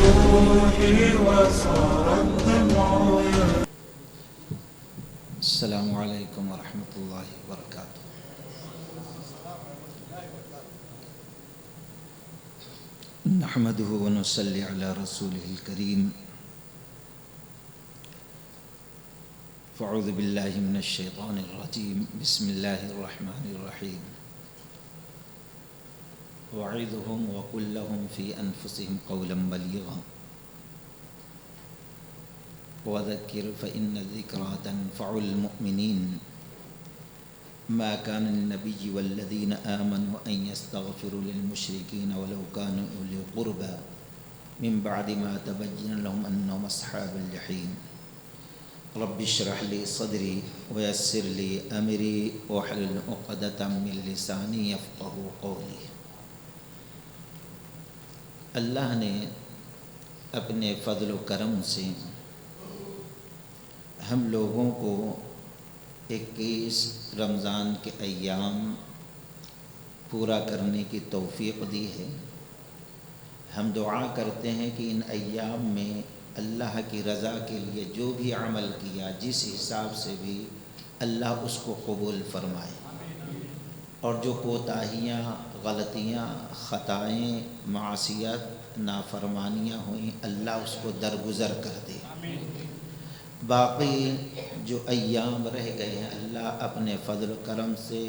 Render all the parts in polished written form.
روحي وصار الدمع. السلام علیکم ورحمۃ اللہ وبرکاتہ۔ نحمده ونصلي على رسوله الكريم۔ فاعوذ باللہ من الشیطان الرجیم، بسم اللہ الرحمن الرحیم۔ وعظهم وقل لهم في أنفسهم قولا بلیغا وذكر فإن الذكرى تنفع المؤمنين ما كان للنبي والذين آمنوا أن يستغفروا للمشركين ولو كانوا أولي قربى من بعد ما تبين لهم أنهم أصحاب الجحيم رب اشرح لي صدري ويسر لي أمري واحلل عقدة من لساني يفقهوا قولي۔ اللہ نے اپنے فضل و کرم سے ہم لوگوں کو 21 رمضان کے ایام پورا کرنے کی توفیق دی ہے۔ ہم دعا کرتے ہیں کہ ان ایام میں اللہ کی رضا کے لیے جو بھی عمل کیا، جس حساب سے بھی، اللہ اس کو قبول فرمائے، اور جو کوتاہیاں، غلطیاں، خطائیں، معصیت، نافرمانیاں ہوئیں، اللہ اس کو درگزر کر دے۔ باقی جو ایام رہ گئے ہیں، اللہ اپنے فضل و کرم سے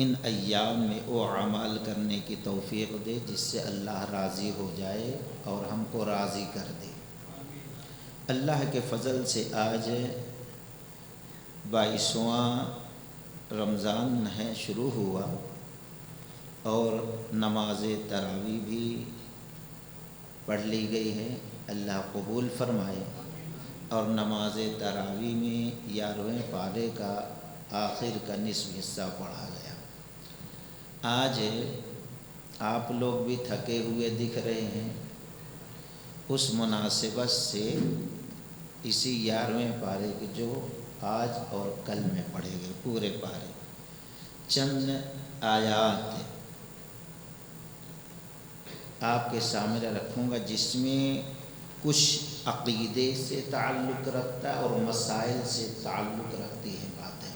ان ایام میں وہ اعمال کرنے کی توفیق دے جس سے اللہ راضی ہو جائے اور ہم کو راضی کر دے۔ اللہ کے فضل سے آج 22واں رمضان ہے، شروع ہوا، اور نماز تراویح بھی پڑھ لی گئی ہے، اللہ قبول فرمائے۔ اور نماز تراویح میں 11ویں پارے کا آخر کا نصف حصہ پڑھا گیا۔ آج آپ لوگ بھی تھکے ہوئے دکھ رہے ہیں، اس مناسبت سے اسی 11ویں پارے کے جو آج اور کل میں پڑھے گئے پورے پارے، چند آیات آپ کے سامنے رکھوں گا جس میں کچھ عقیدے سے تعلق رکھتا ہے اور مسائل سے تعلق رکھتی ہیں باتیں۔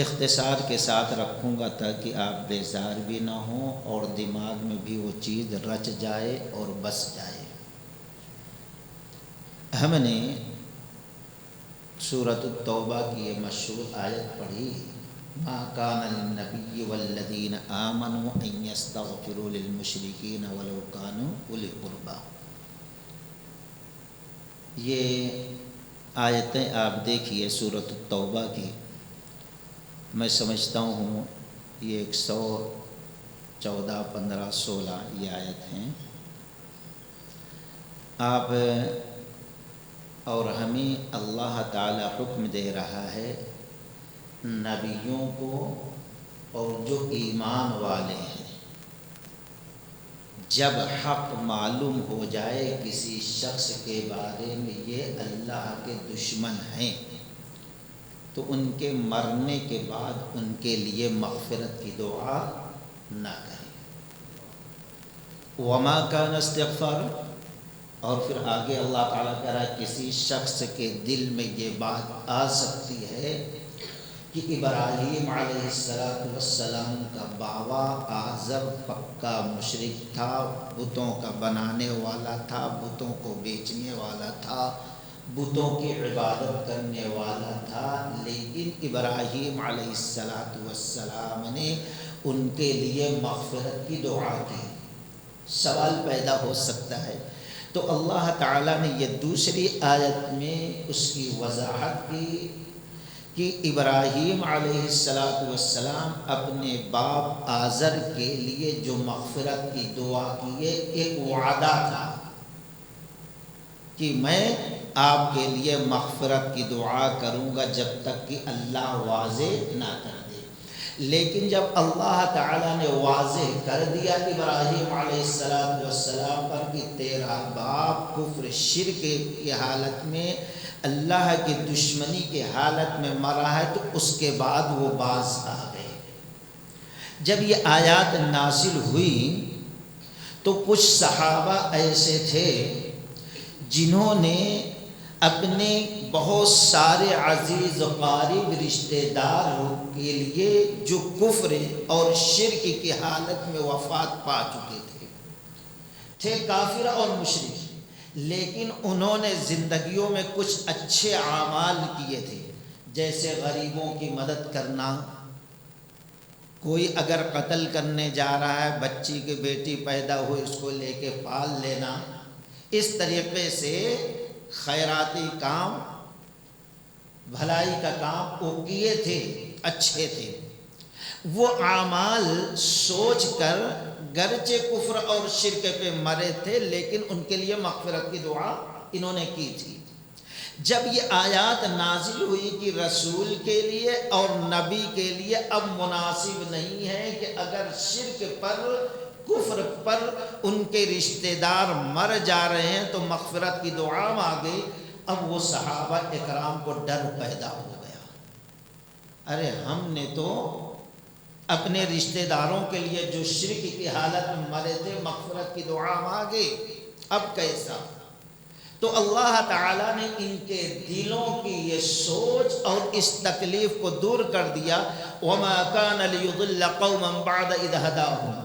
اختصار کے ساتھ رکھوں گا تاکہ آپ بیزار بھی نہ ہوں اور دماغ میں بھی وہ چیز رچ جائے اور بس جائے۔ ہم نے سورۃ التوبہ کی یہ مشہور آیت پڑھی، ما کان للنبی والذین آمنوا ان یستغفروا للمشرکین ولو کانوا اولی قربی۔ یہ آیتیں آپ دیکھیے سورۃ التوبہ کی، میں سمجھتا ہوں یہ 114، 15، 16 یہ آیت ہیں۔ آپ اور ہمیں اللہ تعالی حکم دے رہا ہے نبیوں کو اور جو ایمان والے ہیں، جب حق معلوم ہو جائے کسی شخص کے بارے میں یہ اللہ کے دشمن ہیں، تو ان کے مرنے کے بعد ان کے لیے مغفرت کی دعا نہ کریں۔ وما کان استغفار، اور پھر آگے اللہ تعالیٰ کہہ رہا ہے کسی شخص کے دل میں یہ بات آ سکتی ہے کہ ابراہیم علیہ السلام کا باوا آزر پکا مشرک تھا، بتوں کا بنانے والا تھا، بتوں کو بیچنے والا تھا، بتوں کی عبادت کرنے والا تھا، لیکن ابراہیم علیہ السلام نے ان کے لیے مغفرت کی دعا کی۔ سوال پیدا ہو سکتا ہے، تو اللہ تعالیٰ نے یہ دوسری آیت میں اس کی وضاحت کی کہ ابراہیم علیہ السلام اپنے باپ آزر کے لیے جو مغفرت کی دعا کیے، ایک وعدہ تھا کہ میں آپ کے لیے مغفرت کی دعا کروں گا جب تک کہ اللہ واضح نہ کر دے۔ لیکن جب اللہ تعالیٰ نے واضح کر دیا ابراہیم علیہ السلام پر کہ تیرا باپ کفر شرک کی حالت میں، اللہ کی دشمنی کی حالت میں مرا ہے، تو اس کے بعد وہ باز آ گئے۔ جب یہ آیات نازل ہوئی تو کچھ صحابہ ایسے تھے جنہوں نے اپنے بہت سارے عزیز و قریب رشتہ داروں کے لیے جو کفر اور شرک کی حالت میں وفات پا چکے تھے کافر اور مشرک، لیکن انہوں نے زندگیوں میں کچھ اچھے اعمال کیے تھے، جیسے غریبوں کی مدد کرنا، کوئی اگر قتل کرنے جا رہا ہے، بچی کی بیٹی پیدا ہوئی اس کو لے کے پال لینا، اس طریقے سے خیراتی کام، بھلائی کا کام وہ کیے تھے، اچھے تھے۔ وہ اعمال سوچ کر گرچہ کفر اور شرک پہ مرے تھے، لیکن ان کے لیے مغفرت کی دعا انہوں نے کی تھی۔ جب یہ آیات نازل ہوئی کہ رسول کے لیے اور نبی کے لیے اب مناسب نہیں ہے کہ اگر شرک پر، کفر پر ان کے رشتہ دار مر جا رہے ہیں تو مغفرت کی دعا مانگے، اب وہ صحابہ اکرام کو ڈر پیدا ہو گیا، ارے ہم نے تو اپنے رشتہ داروں کے لیے جو شرک کی حالت میں مرے تھے مغفرت کی دعا مانگے، اب کیسا؟ تو اللہ تعالیٰ نے ان کے دلوں کی یہ سوچ اور اس تکلیف کو دور کر دیا۔ وَمَا كَانَ لِيُضِلَّ قَوْمًا بَعْدَ إِذْ هَدَاهُمْ۔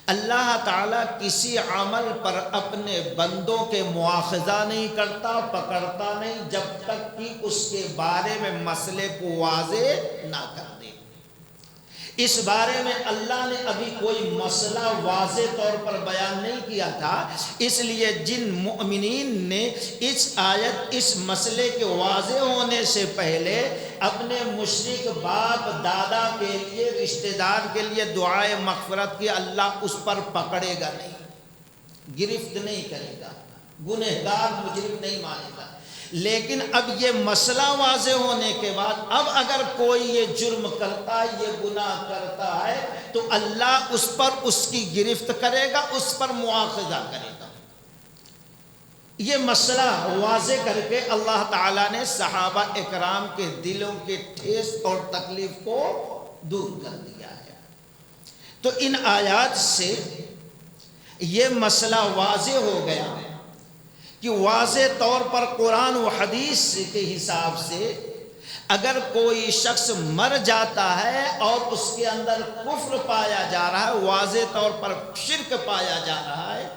اللہ تعالیٰ کسی عمل پر اپنے بندوں کے مواخذہ نہیں کرتا، پکڑتا نہیں، جب تک کہ اس کے بارے میں مسئلے کو واضح نہ کر دے۔ اس بارے میں اللہ نے ابھی کوئی مسئلہ واضح طور پر بیان نہیں کیا تھا، اس لیے جن مؤمنین نے اس آیت، اس مسئلے کے واضح ہونے سے پہلے اپنے مشرک باپ دادا کے لیے، رشتہ دار کے لیے دعائے مغفرت کی، اللہ اس پر پکڑے گا نہیں، گرفت نہیں کرے گا، گنہگار مجرم نہیں مانے گا۔ لیکن اب یہ مسئلہ واضح ہونے کے بعد اب اگر کوئی یہ جرم کرتا ہے، یہ گناہ کرتا ہے، تو اللہ اس پر اس کی گرفت کرے گا، اس پر مواخذہ کرے گا۔ یہ مسئلہ واضح کر کے اللہ تعالیٰ نے صحابہ اکرام کے دلوں کے ٹھیس اور تکلیف کو دور کر دیا ہے۔ تو ان آیات سے یہ مسئلہ واضح ہو گیا کہ واضح طور پر قرآن و حدیث کے حساب سے اگر کوئی شخص مر جاتا ہے اور اس کے اندر کفر پایا جا رہا ہے، واضح طور پر شرک پایا جا رہا ہے،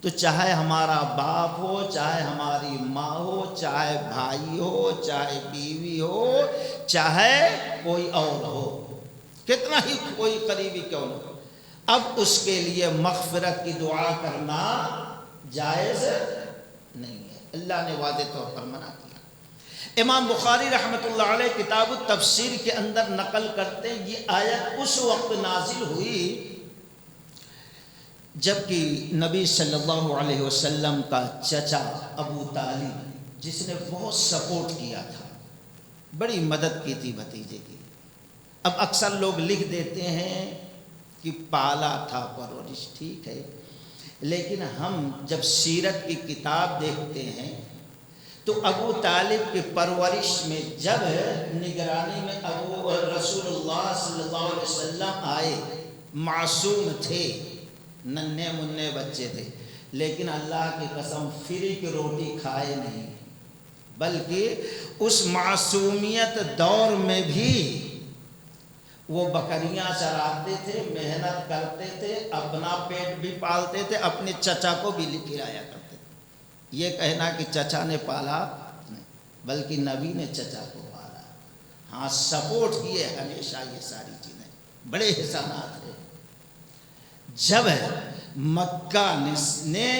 تو چاہے ہمارا باپ ہو، چاہے ہماری ماں ہو، چاہے بھائی ہو، چاہے بیوی ہو، چاہے کوئی اور ہو، کتنا ہی کوئی قریبی کیوں نہ ہو، اب اس کے لیے مغفرت کی دعا کرنا جائز نہیں ہے، اللہ نے واضح طور پر منع کیا۔ امام بخاری رحمۃ اللہ علیہ کتاب التفسیر کے اندر نقل کرتے ہیں یہ آیت اس وقت نازل ہوئی جبکہ نبی صلی اللہ علیہ وسلم کا چچا ابو طالب، جس نے بہت سپورٹ کیا تھا، بڑی مدد کی تھی بھتیجے کی۔ اب اکثر لوگ لکھ دیتے ہیں کہ پالا تھا، پرورش، ٹھیک ہے، لیکن ہم جب سیرت کی کتاب دیکھتے ہیں تو ابو طالب کی پرورش میں جب نگرانی میں رسول اللہ صلی اللہ علیہ وسلم آئے، معصوم تھے، ننھے منھے بچے تھے، لیکن اللہ کی قسم فری کی روٹی کھائے نہیں، بلکہ اس معصومیت دور میں بھی وہ بکریاں چراتے تھے، محنت کرتے تھے، اپنا پیٹ بھی پالتے تھے، اپنے چچا کو بھی کھلایا کرتے تھے۔ یہ کہنا کہ چچا نے پالا نہیں، بلکہ نبی نے چچا کو پالا، ہاں سپورٹ کیے ہمیشہ، یہ ساری چیزیں بڑے احسانات ہیں۔ جب مکہ نے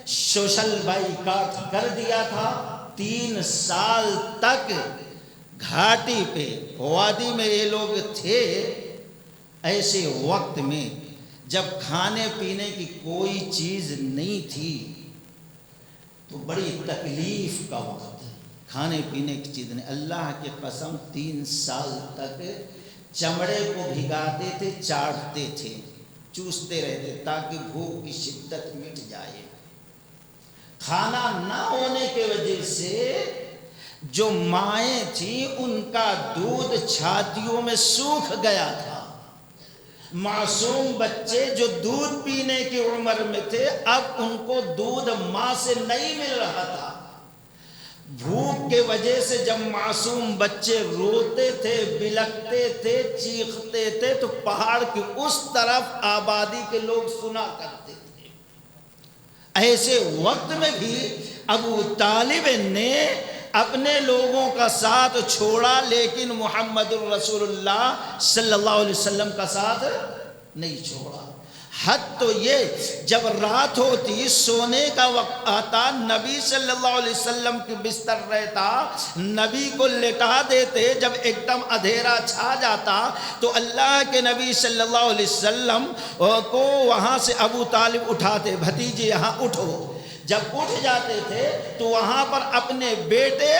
سوشل بائیکاٹ کر دیا تھا، 3 سال تک گھاٹی پہ، وادی میں یہ لوگ تھے، ایسے وقت میں جب کھانے پینے کی کوئی چیز نہیں تھی تو بڑی تکلیف کا وقت، کھانے پینے کی چیز نہیں، اللہ کی قسم 3 سال تک چمڑے کو بھگاتے تھے، چاٹتے تھے، چوستے رہتے تاکہ بھوک کی شدت مٹ جائے۔ کھانا نہ ہونے کی وجہ سے جو مائیں تھیں ان کا دودھ چھاتیوں میں سوکھ گیا تھا، معصوم بچے جو دودھ پینے کی عمر میں تھے، اب ان کو دودھ ماں سے نہیں مل رہا تھا۔ بھوک کے وجہ سے جب معصوم بچے روتے تھے، بلکتے تھے، چیختے تھے، تو پہاڑ کی اس طرف آبادی کے لوگ سنا کرتے تھے۔ ایسے وقت میں بھی ابو طالب نے اپنے لوگوں کا ساتھ چھوڑا، لیکن محمد الرسول اللہ صلی اللہ علیہ وسلم کا ساتھ نہیں چھوڑا۔ حد تو یہ، جب رات ہوتی، سونے کا وقت آتا، نبی صلی اللہ علیہ وسلم کی بستر رہتا، نبی کو لٹا دیتے، جب ایک دم اندھیرا چھا جاتا تو اللہ کے نبی صلی اللہ علیہ وسلم کو وہاں سے ابو طالب اٹھاتے، بھتیجے یہاں اٹھو۔ جب اٹھ جاتے تھے تو وہاں پر اپنے بیٹے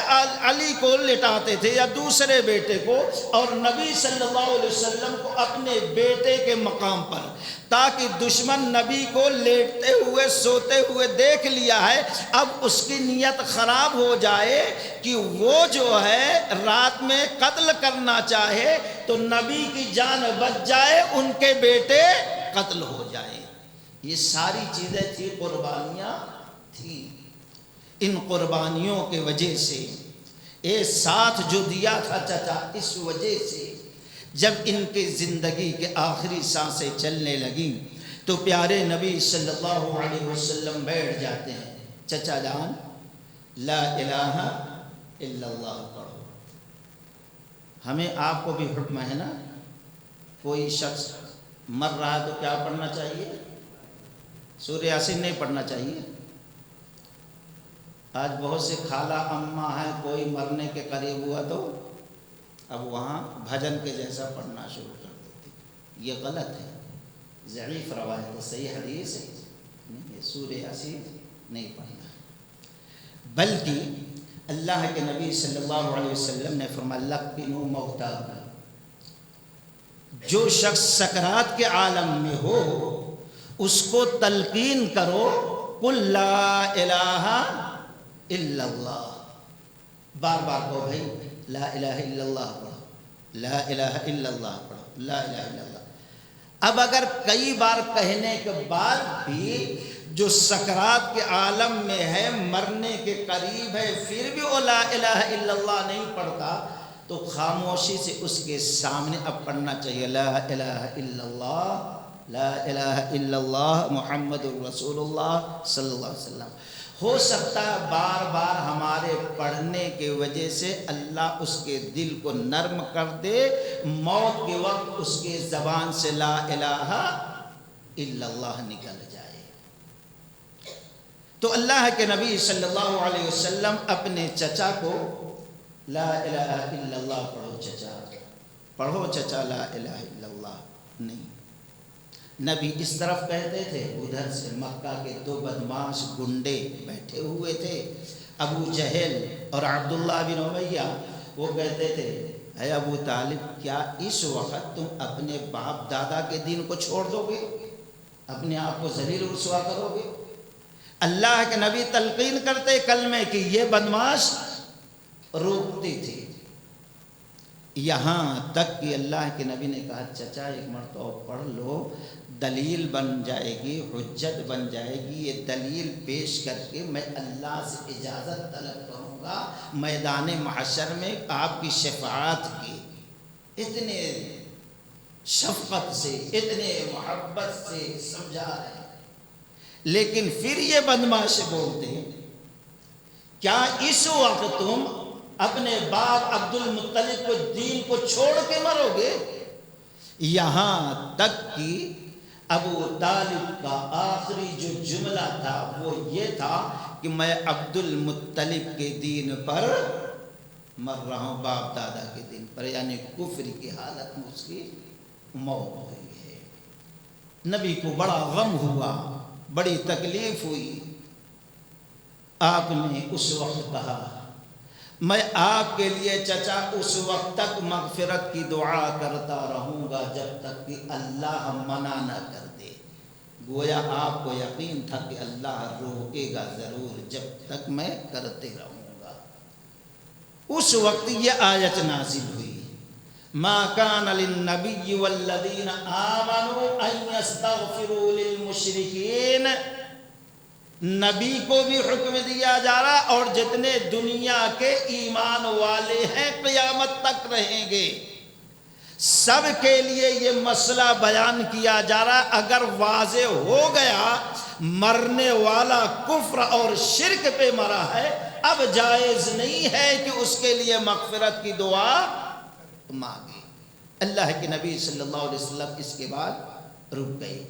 علی کو لٹاتے تھے یا دوسرے بیٹے کو، اور نبی صلی اللہ علیہ وسلم کو اپنے بیٹے کے مقام پر، تاکہ دشمن نبی کو لیٹتے ہوئے سوتے ہوئے دیکھ لیا ہے، اب اس کی نیت خراب ہو جائے کہ وہ جو ہے رات میں قتل کرنا چاہے تو نبی کی جان بچ جائے، ان کے بیٹے قتل ہو جائے۔ یہ ساری چیزیں تھی، قربانیاں تھی۔ ان قربانیوں کے وجہ سے، اے ساتھ جو دیا تھا چچا، اس وجہ سے جب ان کی زندگی کے آخری سانسیں چلنے لگیں تو پیارے نبی صلی اللہ علیہ وسلم بیٹھ جاتے ہیں، چچا جان لا الہ الا اللہ پڑھو۔ ہمیں آپ کو بھی حکم ہے نا، کوئی شخص مر رہا ہے تو کیا پڑھنا چاہیے؟ سورہ یاسین نہیں پڑھنا چاہیے؟ آج بہت سے خالہ اماں ہیں، کوئی مرنے کے قریب ہوا تو اب وہاں بھجن کے جیسا پڑھنا شروع کر دیتے۔ یہ غلط ہے، ضعیف روایت ہے، صحیح حدیث ہے نہیں، سورہ یاسین نہیں پڑھنا، بلکہ اللہ کے نبی صلی اللہ علیہ وسلم نے فرمایا لقنوا موتاکم، جو شخص سکرات کے عالم میں ہو اس کو تلقین کرو، قل لا الہ الا اللہ، بار بار کہو بھائی لا الہ الا اللہ پڑھو، لا الہ الا اللہ پڑھو، لا الہ الا اللہ۔ اب اگر کئی بار کہنے کے بعد بھی جو سکرات کے عالم میں ہے، مرنے کے قریب ہے، پھر بھی وہ لا الہ الا اللہ نہیں پڑھتا، تو خاموشی سے اس کے سامنے اب پڑھنا چاہیے لا الہ الا اللہ، لا الہ الا اللہ محمد الرسول اللہ صلی اللہ علیہ وسلم۔ ہو سکتا ہے بار بار ہمارے پڑھنے کی وجہ سے اللہ اس کے دل کو نرم کر دے، موت کے وقت اس کے زبان سے لا الہ الا اللہ نکل جائے۔ تو اللہ کے نبی صلی اللہ علیہ وسلم اپنے چچا کو لا الہ الا اللہ پڑھو چچا، پڑھو چچا لا الہ الا اللہ نہیں، نبی اس طرف کہتے تھے، ادھر سے مکہ کے دو بدماش گنڈے بیٹھے ہوئے تھے، ابو جہل اور عبداللہ بن امیہ، وہ کہتے تھے اے ابو طالب کیا اس وقت تم اپنے باپ دادا کے دین کو چھوڑ دو گے، اپنے آپ کو ذلیل و رسوا کرو گے؟ اللہ کے نبی تلقین کرتے کلمے کی، یہ بدماش روکتی تھی، یہاں تک کہ اللہ کے نبی نے کہا چچا ایک مرتبہ پڑھ لو، دلیل بن جائے گی، حجت بن جائے گی، یہ دلیل پیش کر کے میں اللہ سے اجازت طلب کروں گا میدان محشر میں آپ کی شفاعت کی۔ اتنے شفقت سے، اتنے محبت سے سمجھا رہے ہیں، لیکن پھر یہ بدماش بولتے ہیں کیا اس وقت تم اپنے باپ عبد المطلب کو دین کو چھوڑ کے مرو گے؟ یہاں تک کہ ابو طالب کا آخری جو جملہ تھا وہ یہ تھا کہ میں عبد المطلب کے دین پر مر رہا ہوں، باپ دادا کے دین پر، یعنی کفر کی حالت میں اس کی موت ہوئی ہے۔ نبی کو بڑا غم ہوا، بڑی تکلیف ہوئی، آپ نے اس وقت کہا میں آپ کے لیے چچا اس وقت تک مغفرت کی دعا کرتا رہوں گا جب تک کہ اللہ منع نہ کر دے۔ گویا آپ کو یقین تھا کہ اللہ روکے گا ضرور، جب تک میں کرتے رہوں گا۔ اس وقت یہ آیت نازل ہوئی ما کان للنبی والذین آمنوا ان یستغفروا للمشرکین، نبی کو بھی حکم دیا جا رہا اور جتنے دنیا کے ایمان والے ہیں قیامت تک رہیں گے سب کے لیے یہ مسئلہ بیان کیا جا رہا. اگر واضح ہو گیا مرنے والا کفر اور شرک پہ مرا ہے، اب جائز نہیں ہے کہ اس کے لیے مغفرت کی دعا مانگے. اللہ کے نبی صلی اللہ علیہ وسلم اس کے بعد رک گئے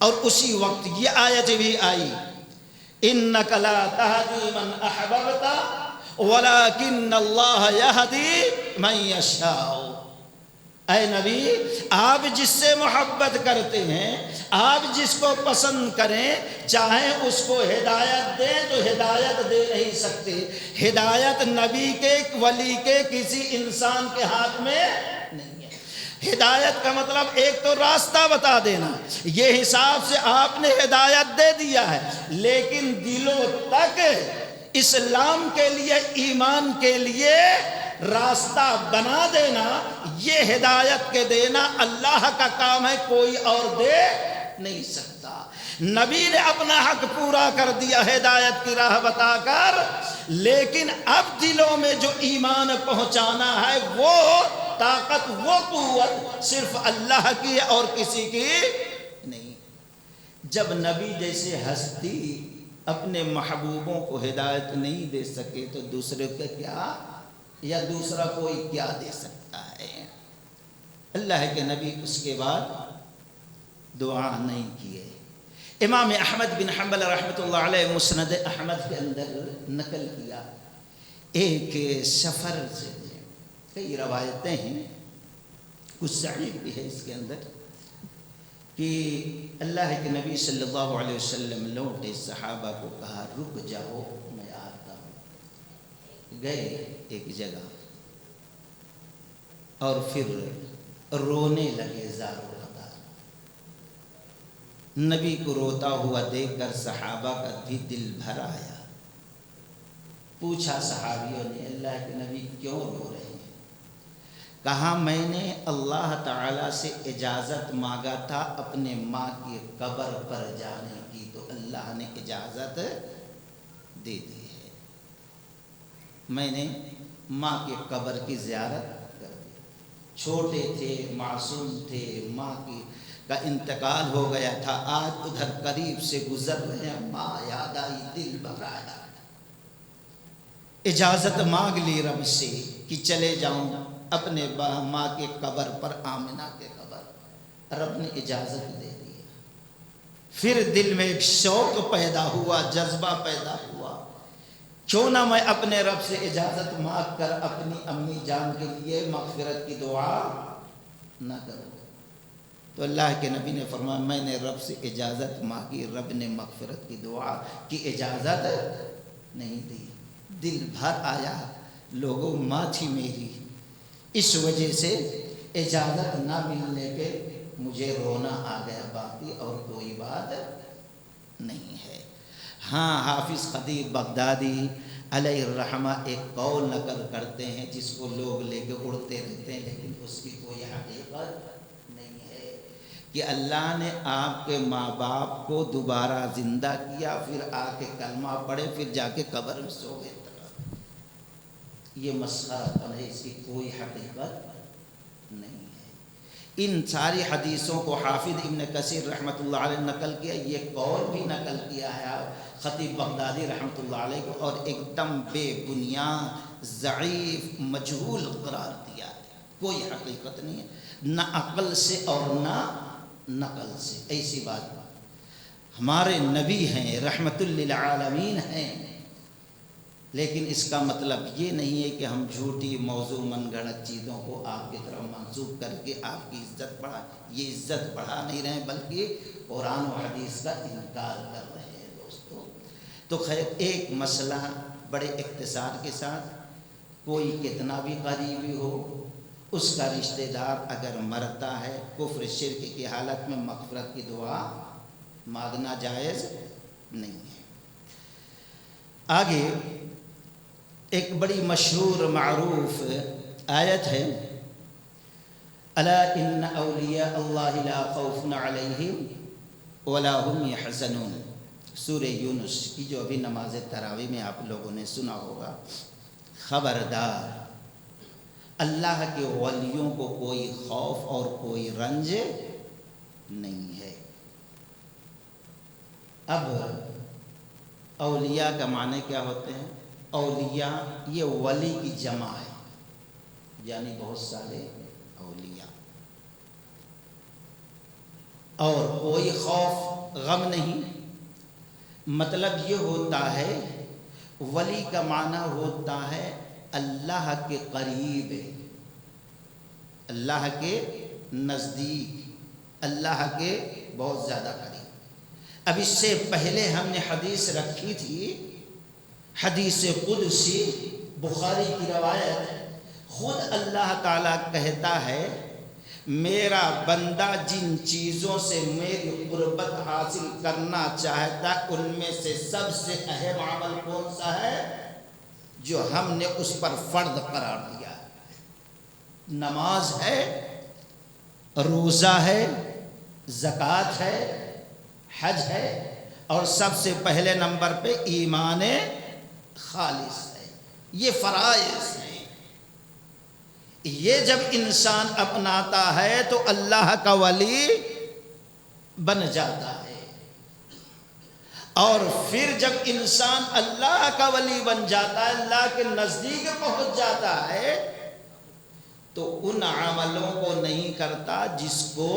اور اسی وقت یہ آیت بھی آئی، اِنَّكَ لَا تَهْدِي مَنْ أَحْبَبْتَ وَلَكِنَّ اللَّهَ يَهْدِي مَنْ يَشَاءُ. اے نبی، آپ جس سے محبت کرتے ہیں، آپ جس کو پسند کریں، چاہیں اس کو ہدایت دیں تو ہدایت دے نہیں سکتے. ہدایت نبی کے ولی کے کسی انسان کے ہاتھ میں نہیں ہے. ہدایت کا مطلب ایک تو راستہ بتا دینا، یہ حساب سے آپ نے ہدایت دے دیا ہے، لیکن دلوں تک اسلام کے لیے، ایمان کے لیے راستہ بنا دینا، یہ ہدایت کے دینا اللہ کا کام ہے، کوئی اور دے نہیں سکتا. نبی نے اپنا حق پورا کر دیا ہدایت کی راہ بتا کر، لیکن اب دلوں میں جو ایمان پہنچانا ہے وہ طاقت، وہ قوت صرف اللہ کی اور کسی کی نہیں. جب نبی جیسے ہستی اپنے محبوبوں کو ہدایت نہیں دے سکے تو دوسرے کا کیا، یا دوسرا کوئی کیا دے سکتا ہے. اللہ کے نبی اس کے بعد دعا نہیں کیے. امام احمد بن حنبل رحمۃ اللہ علیہ مسند احمد کے اندر نقل کیا ایک سفر سے، کئی روایتیں ہیں، کچھ صحیح بھی ہے اس کے اندر، کہ اللہ کے نبی صلی اللہ علیہ وسلم لوٹے، صحابہ کو کہا رک جاؤ میں آتا ہوں. گئے ایک جگہ اور پھر رونے لگے زار و قطار. نبی کو روتا ہوا دیکھ کر صحابہ کا بھی دل بھر آیا. پوچھا صحابیوں نے اللہ کے نبی کیوں رو رہے ہیں؟ کہا میں نے اللہ تعالیٰ سے اجازت مانگا تھا اپنے ماں کی قبر پر جانے کی، تو اللہ نے اجازت دے دی ہے. میں نے ماں کے قبر کی زیارت کر دی. چھوٹے تھے، معصوم تھے، ماں کا انتقال ہو گیا تھا، آج ادھر قریب سے گزر رہے ہیں، ماں یاد آئی، دل بھرایا. اجازت مانگ لی رب سے کہ چلے جاؤں اپنے ماں کے قبر پر، آمنہ کے قبر. رب نے اجازت دے دی. پھر دل میں ایک شوق پیدا ہوا، جذبہ پیدا ہوا، کیوں نہ میں اپنے رب سے اجازت مانگ کر اپنی امی جان کے لیے مغفرت کی دعا نہ کروں. تو اللہ کے نبی نے فرمایا میں نے رب سے اجازت مانگی، رب نے مغفرت کی دعا کی اجازت نہیں دی. دل بھر آیا، لوگوں ماں تھی میری، اس وجہ سے اجازت نہ ملنے پہ مجھے رونا آ گیا، باقی اور کوئی بات نہیں ہے. ہاں، حافظ خطیب بغدادی علیہ الرحمہ ایک قول نقل کرتے ہیں جس کو لوگ لے کے اڑتے رہتے ہیں، لیکن اس کی کوئی حقیقت نہیں ہے، کہ اللہ نے آپ کے ماں باپ کو دوبارہ زندہ کیا، پھر آ کے کلمہ پڑھے، پھر جا کے قبر میں سو گئے. یہ مسخرہ پن ہے، اس کی کوئی حقیقت نہیں ہے. ان ساری حدیثوں کو حافظ ابن کثیر رحمۃ اللہ علیہ نقل کیا، یہ قول بھی نقل کیا ہے خطیب بغدادی رحمۃ اللہ علیہ کو، اور ایک دم بے بنیاد، ضعیف، مجہول قرار دیا ہے. کوئی حقیقت نہیں ہے، نہ عقل سے اور نہ نقل سے. ایسی بات ہمارے نبی ہیں، رحمت للعالمین ہیں، لیکن اس کا مطلب یہ نہیں ہے کہ ہم جھوٹی موضوع من گھڑت چیزوں کو آپ کی طرف منسوخ کر کے آپ کی عزت بڑھا. یہ عزت بڑھا نہیں رہے بلکہ قرآن و حدیث کا انکار کر رہے ہیں دوستو. تو خیر، ایک مسئلہ بڑے اختصار کے ساتھ، کوئی کتنا بھی قریبی ہو، اس کا رشتہ دار اگر مرتا ہے کفر شرک کی حالت میں، مغفرت کی دعا مانگنا جائز نہیں ہے. آگے ایک بڑی مشہور معروف آیت ہے، الا ان اولیاء اللہ لا خوف علیہم ولا هم یحزنون، سورہ یونس کی جو ابھی نماز تراویح میں آپ لوگوں نے سنا ہوگا. خبردار، اللہ کے ولیوں کو کوئی خوف اور کوئی رنج نہیں ہے. اب اولیاء کا معنی کیا ہوتے ہیں؟ اولیاء یہ ولی کی جمع ہے، یعنی بہت سارے اولیاء. اور کوئی خوف غم نہیں، مطلب یہ ہوتا ہے ولی کا معنی ہوتا ہے اللہ کے قریب، اللہ کے نزدیک، اللہ کے بہت زیادہ قریب. اب اس سے پہلے ہم نے حدیث رکھی تھی، حدیث قدسی بخاری کی روایت. خود اللہ تعالیٰ کہتا ہے میرا بندہ جن چیزوں سے میری قربت حاصل کرنا چاہتا ان میں سے سب سے اہم عمل کون سا ہے جو ہم نے اس پر فرض قرار دیا؟ نماز ہے، روزہ ہے، زکوٰۃ ہے، حج ہے، اور سب سے پہلے نمبر پہ ایمان خالص ہے. یہ فرائض ہیں. یہ جب انسان اپناتا ہے تو اللہ کا ولی بن جاتا ہے. اور پھر جب انسان اللہ کا ولی بن جاتا ہے، اللہ کے نزدیک پہنچ جاتا ہے، تو ان عملوں کو نہیں کرتا جس کو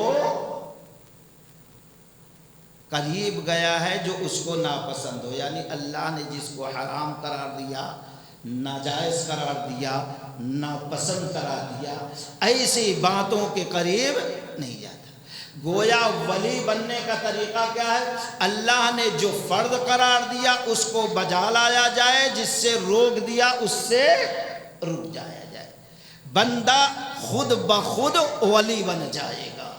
قریب گیا ہے، جو اس کو ناپسند ہو. یعنی اللہ نے جس کو حرام قرار دیا، ناجائز قرار دیا، ناپسند قرار دیا، ایسی باتوں کے قریب نہیں جاتا. گویا ولی بننے کا طریقہ کیا ہے؟ اللہ نے جو فرض قرار دیا اس کو بجا لایا جائے، جس سے روک دیا اس سے رک جایا جائے. بندہ خود بخود ولی بن جائے گا.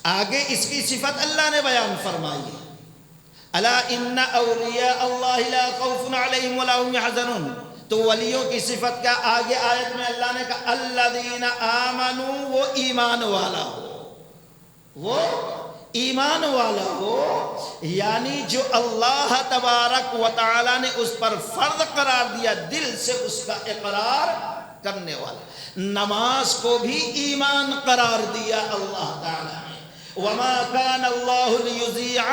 آگے اس کی صفت اللہ نے بیان فرمائی ہے، الا ان اولیاء اللہ لا خوف علیہم ولا هم یحزنون. تو ولیوں کی صفت کیا؟ آگے آیت میں اللہ نے کہا الذین آمنوا، وہ ایمان والا ہو، وہ ایمان والا ہو، یعنی جو اللہ تبارک و تعالی نے اس پر فرض قرار دیا، دل سے اس کا اقرار کرنے والا. نماز کو بھی ایمان قرار دیا اللہ تعالی نے. وما كان الله ليضيع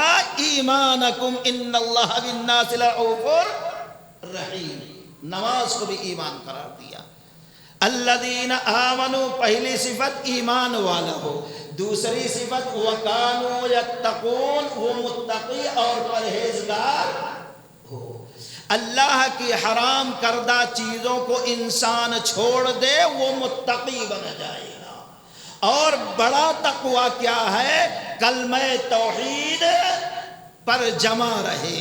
ایمانکم ان اللہ بالناس لرؤوف رحیم. نماز کو بھی ایمان قرار دیا. الذین آمنوا، پہلی صفت ایمان والا ہو. دوسری صفت وکانوا یتقون، وہ متقی اور پرہیزگار ہو. اللہ کی حرام کردہ چیزوں کو انسان چھوڑ دے، وہ متقی بن جائے گا. اور بڑا تقوی کیا ہے؟ کلمہ توحید پر جمع رہے.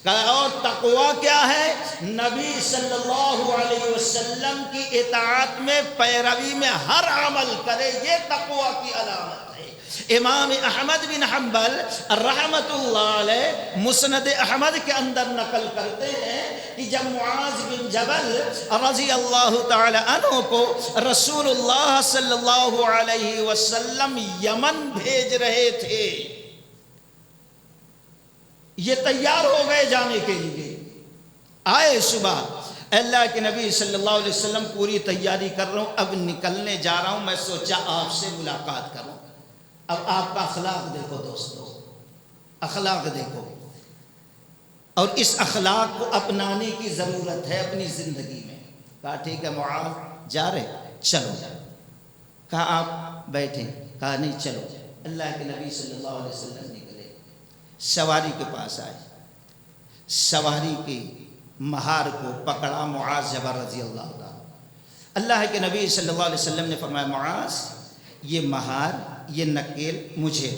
اور تقوی کیا ہے؟ نبی صلی اللہ علیہ وسلم کی اطاعت میں، پیروی میں ہر عمل کرے. یہ تقوی کی علامت ہے. امام احمد بن حنبل رحمت اللہ علیہ مسند احمد کے اندر نقل کرتے ہیں کہ جب معاذ بن جبل رضی اللہ تعالی عنہ کو رسول اللہ صلی اللہ علیہ وسلم یمن بھیج رہے تھے، یہ تیار ہو گئے جانے کے لیے. آئے صبح، اللہ کے نبی صلی اللہ علیہ وسلم پوری تیاری کر رہا ہوں، اب نکلنے جا رہا ہوں، میں سوچا آپ سے ملاقات کروں. اب آپ کا اخلاق دیکھو دوستو، اخلاق دیکھو، اور اس اخلاق کو اپنانے کی ضرورت ہے اپنی زندگی میں. کہا ٹھیک ہے معاذ جا رہے، چلو. کہا آپ بیٹھیں، کہا نہیں چلو. اللہ کے نبی صلی اللہ علیہ وسلم نکلے، سواری کے پاس آئے، سواری کی مہار کو پکڑا معاذ جبل رضی اللہ عنہ. اللہ کے نبی صلی اللہ علیہ وسلم نے فرمایا معاذ یہ مہار، یہ نکیل مجھے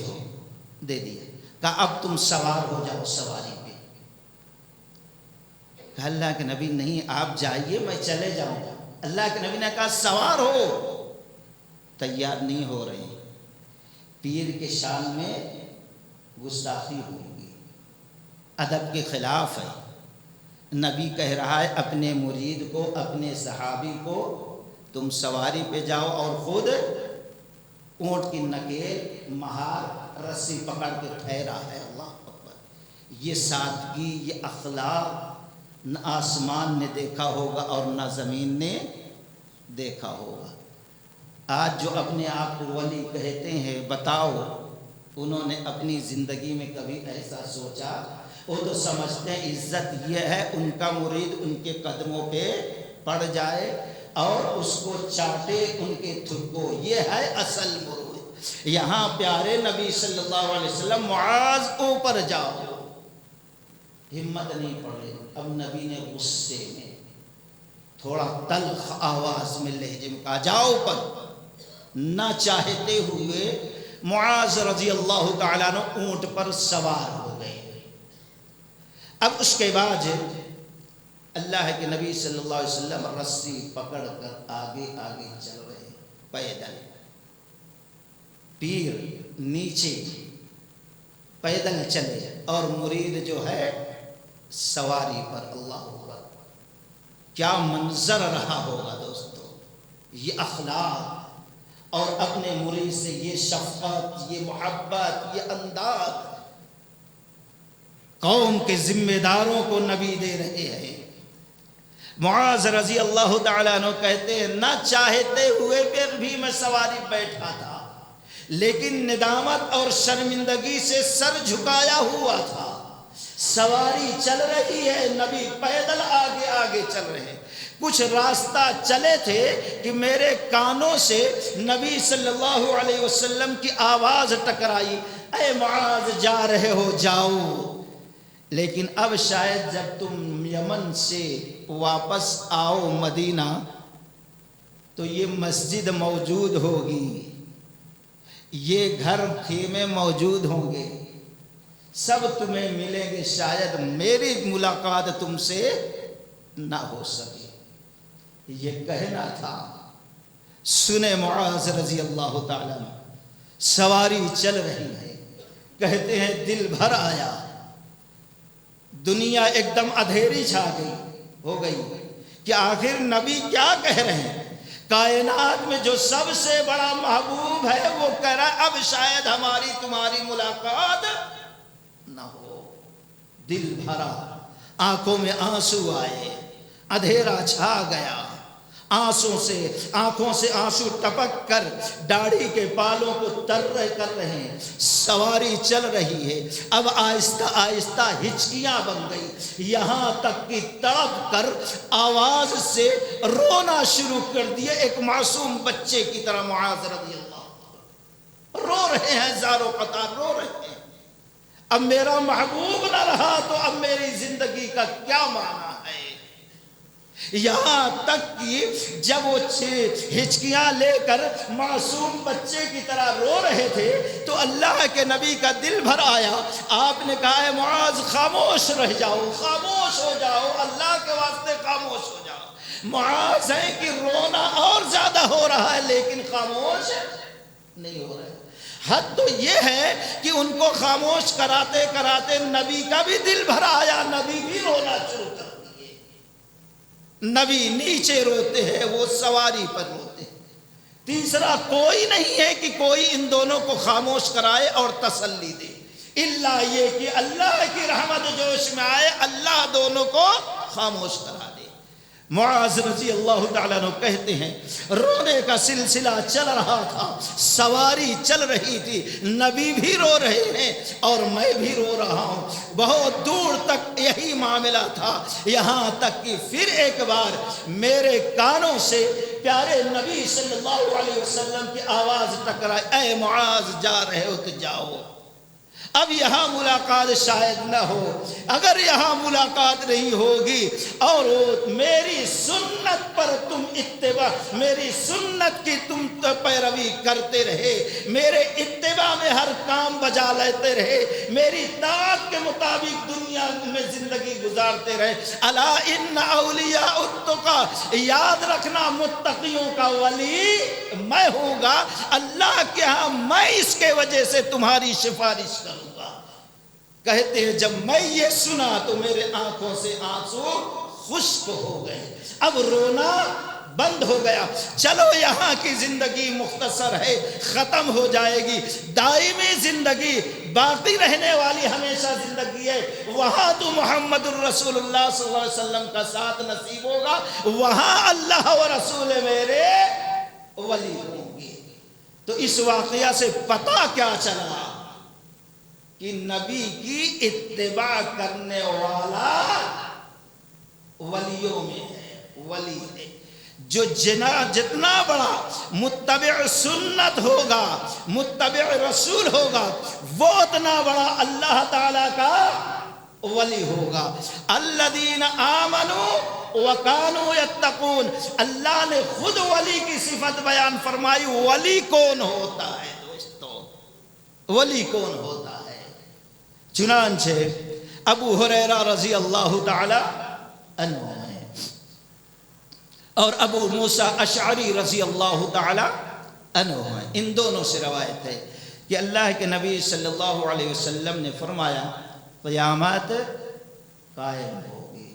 دے دیا. کہا اب تم سوار ہو جاؤ سواری پہ. کہا اللہ کے نبی نہیں آپ جائیے، میں چلے جاؤں گا. اللہ کے نبی نے کہا سوار ہو. تیار نہیں ہو رہے. پیر کے شان میں گستاخی ہوگی، ادب کے خلاف ہے. نبی کہہ رہا ہے اپنے مرید کو، اپنے صحابی کو تم سواری پہ جاؤ اور خود اونٹ کی نکیل مہار رسی پکڑ کے ٹھہرا ہے، اللہ اکبر۔ یہ سادگی، یہ اخلاق نہ آسمان نے دیکھا ہوگا اور نہ زمین نے دیکھا ہوگا۔ آج جو اپنے آپ کو ولی کہتے ہیں، بتاؤ انہوں نے اپنی زندگی میں کبھی ایسا سوچا؟ وہ تو سمجھتے ہیں عزت یہ ہے ان کا مرید ان کے قدموں پہ پڑ جائے اور اس کو چاٹے ان کے تھکو، یہ ہے اصل مرید۔ یہاں پیارے نبی صلی اللہ علیہ وسلم معاذ اوپر جاؤ، ہمت نہیں پڑے۔ اب نبی نے غصے میں تھوڑا تلخ آواز میں لہجے میں کہا جاؤ اوپر۔ نہ چاہتے ہوئے معاذ رضی اللہ تعالیٰ عنہ اونٹ پر سوار ہو گئے۔ اب اس کے بعد اللہ کے نبی صلی اللہ علیہ وسلم رسی پکڑ کر آگے آگے چل رہے، پیدل، پیر نیچے پیدل چلے اور مرید جو ہے سواری پر۔ اللہ اکبر، کیا منظر رہا ہوگا دوستو، یہ اخلاق اور اپنے مرید سے یہ شفقت، یہ محبت، یہ انداز قوم کے ذمہ داروں کو نبی دے رہے ہیں۔ معاذ رضی اللہ تعالیٰ عنہ کہتے ہیں نہ چاہتے ہوئے پھر بھی میں سواری بیٹھا تھا، لیکن ندامت اور شرمندگی سے سر جھکایا ہوا تھا۔ سواری چل رہی ہے، نبی پیدل آگے آگے چل رہے ہیں۔ کچھ راستہ چلے تھے کہ میرے کانوں سے نبی صلی اللہ علیہ وسلم کی آواز ٹکرائی، اے معاذ جا رہے ہو جاؤ، لیکن اب شاید جب تم یمن سے واپس آؤ مدینہ تو یہ مسجد موجود ہوگی، یہ گھر خیمے موجود ہوں گے، سب تمہیں ملیں گے، شاید میری ملاقات تم سے نہ ہو سکے۔ یہ کہنا تھا۔ سنے معاذ رضی اللہ تعالیٰ عنہ، سواری چل رہی ہے، کہتے ہیں دل بھر آیا، دنیا ایک دم اندھیری چھا گئی ہو گئی کہ آخر نبی کیا کہہ رہے ہیں۔ کائنات میں جو سب سے بڑا محبوب ہے وہ کہہ رہا ہے اب شاید ہماری تمہاری ملاقات نہ ہو۔ دل بھرا، آنکھوں میں آنسو آئے، اندھیرا چھا گیا، آنکھوں سے آنسو ٹپک کر داڑھی کے بالوں کو تر کر رہے ہیں۔ سواری چل رہی ہے، اب آہستہ آہستہ ہچکیاں بن گئی، یہاں تک کہ تڑپ کر آواز سے رونا شروع کر دیا، ایک معصوم بچے کی طرح معاذ رضی اللہ رو رہے ہیں، زاروں قطار رو رہے ہیں۔ اب میرا محبوب نہ رہا تو اب میری زندگی کا کیا معنی ہے؟ یہاں تک کہ جب وہ ہچکیاں لے کر معصوم بچے کی طرح رو رہے تھے تو اللہ کے نبی کا دل بھر آیا۔ آپ نے کہا ہے معاذ خاموش رہ جاؤ، خاموش ہو جاؤ، اللہ کے واسطے خاموش ہو جاؤ۔ معاذ ہے کہ رونا اور زیادہ ہو رہا ہے لیکن خاموش نہیں ہو رہا ہے۔ حد تو یہ ہے کہ ان کو خاموش کراتے کراتے نبی کا بھی دل بھر آیا، نبی بھی رونا شروع کر دیے۔ نبی نیچے روتے ہیں، وہ سواری پر روتے ہیں۔ تیسرا کوئی نہیں ہے کہ کوئی ان دونوں کو خاموش کرائے اور تسلی دے، الا یہ کہ اللہ کی رحمت جوش میں آئے، اللہ دونوں کو خاموش کرا دے۔ معاذ رضی اللہ تعالیٰ عنہ کہتے ہیں رونے کا سلسلہ چل رہا تھا، سواری چل رہی تھی، نبی بھی رو رہے ہیں اور میں بھی رو رہا ہوں، بہت دور تک یہی معاملہ تھا، یہاں تک کہ پھر ایک بار میرے کانوں سے پیارے نبی صلی اللہ علیہ وسلم کی آواز ٹکرائی، اے معاذ جا رہے ہو تو جاؤ، اب یہاں ملاقات شاید نہ ہو۔ اگر یہاں ملاقات نہیں ہوگی اور میری سنت پر تم اتباع، میری سنت کی تم پیروی کرتے رہے، میرے اتباع میں ہر کام بجا لیتے رہے، میری طاعت کے مطابق دنیا میں زندگی گزارتے رہے، الا ان اولیاء التقی، یاد رکھنا متقیوں کا ولی میں ہوں گا، اللہ کے ہاں میں اس کے وجہ سے تمہاری سفارش کروں گا۔ کہتے ہیں جب میں یہ سنا تو میرے آنکھوں سے آنسو خشک ہو گئے، اب رونا بند ہو گیا، چلو یہاں کی زندگی مختصر ہے، ختم ہو جائے گی، دائمی زندگی باقی رہنے والی ہمیشہ زندگی ہے، وہاں تو محمد الرسول اللہ صلی اللہ علیہ وسلم کا ساتھ نصیب ہوگا، وہاں اللہ و رسول میرے ولی ہوں گے۔ تو اس واقعہ سے پتہ کیا چلا کہ نبی کی اتباع کرنے والا ولیوں میں ہے، ولی ہے۔ جو جتنا بڑا متبع سنت ہوگا، متبع رسول ہوگا، وہ اتنا بڑا اللہ تعالیٰ کا ولی ہوگا۔ الذین آمنوا وکانوا یتقون، اللہ نے خود ولی کی صفت بیان فرمائی۔ ولی کون ہوتا ہے دوستو؟ ولی کون ہوتا ہے؟ چنانچہ ابو ہریرہ رضی اللہ تعالی عنہ اور ابو موسیٰ اشعری رضی اللہ تعالی عنہ، ان دونوں سے روایت ہے کہ اللہ کے نبی صلی اللہ علیہ وسلم نے فرمایا قیامت قائم ہوگی،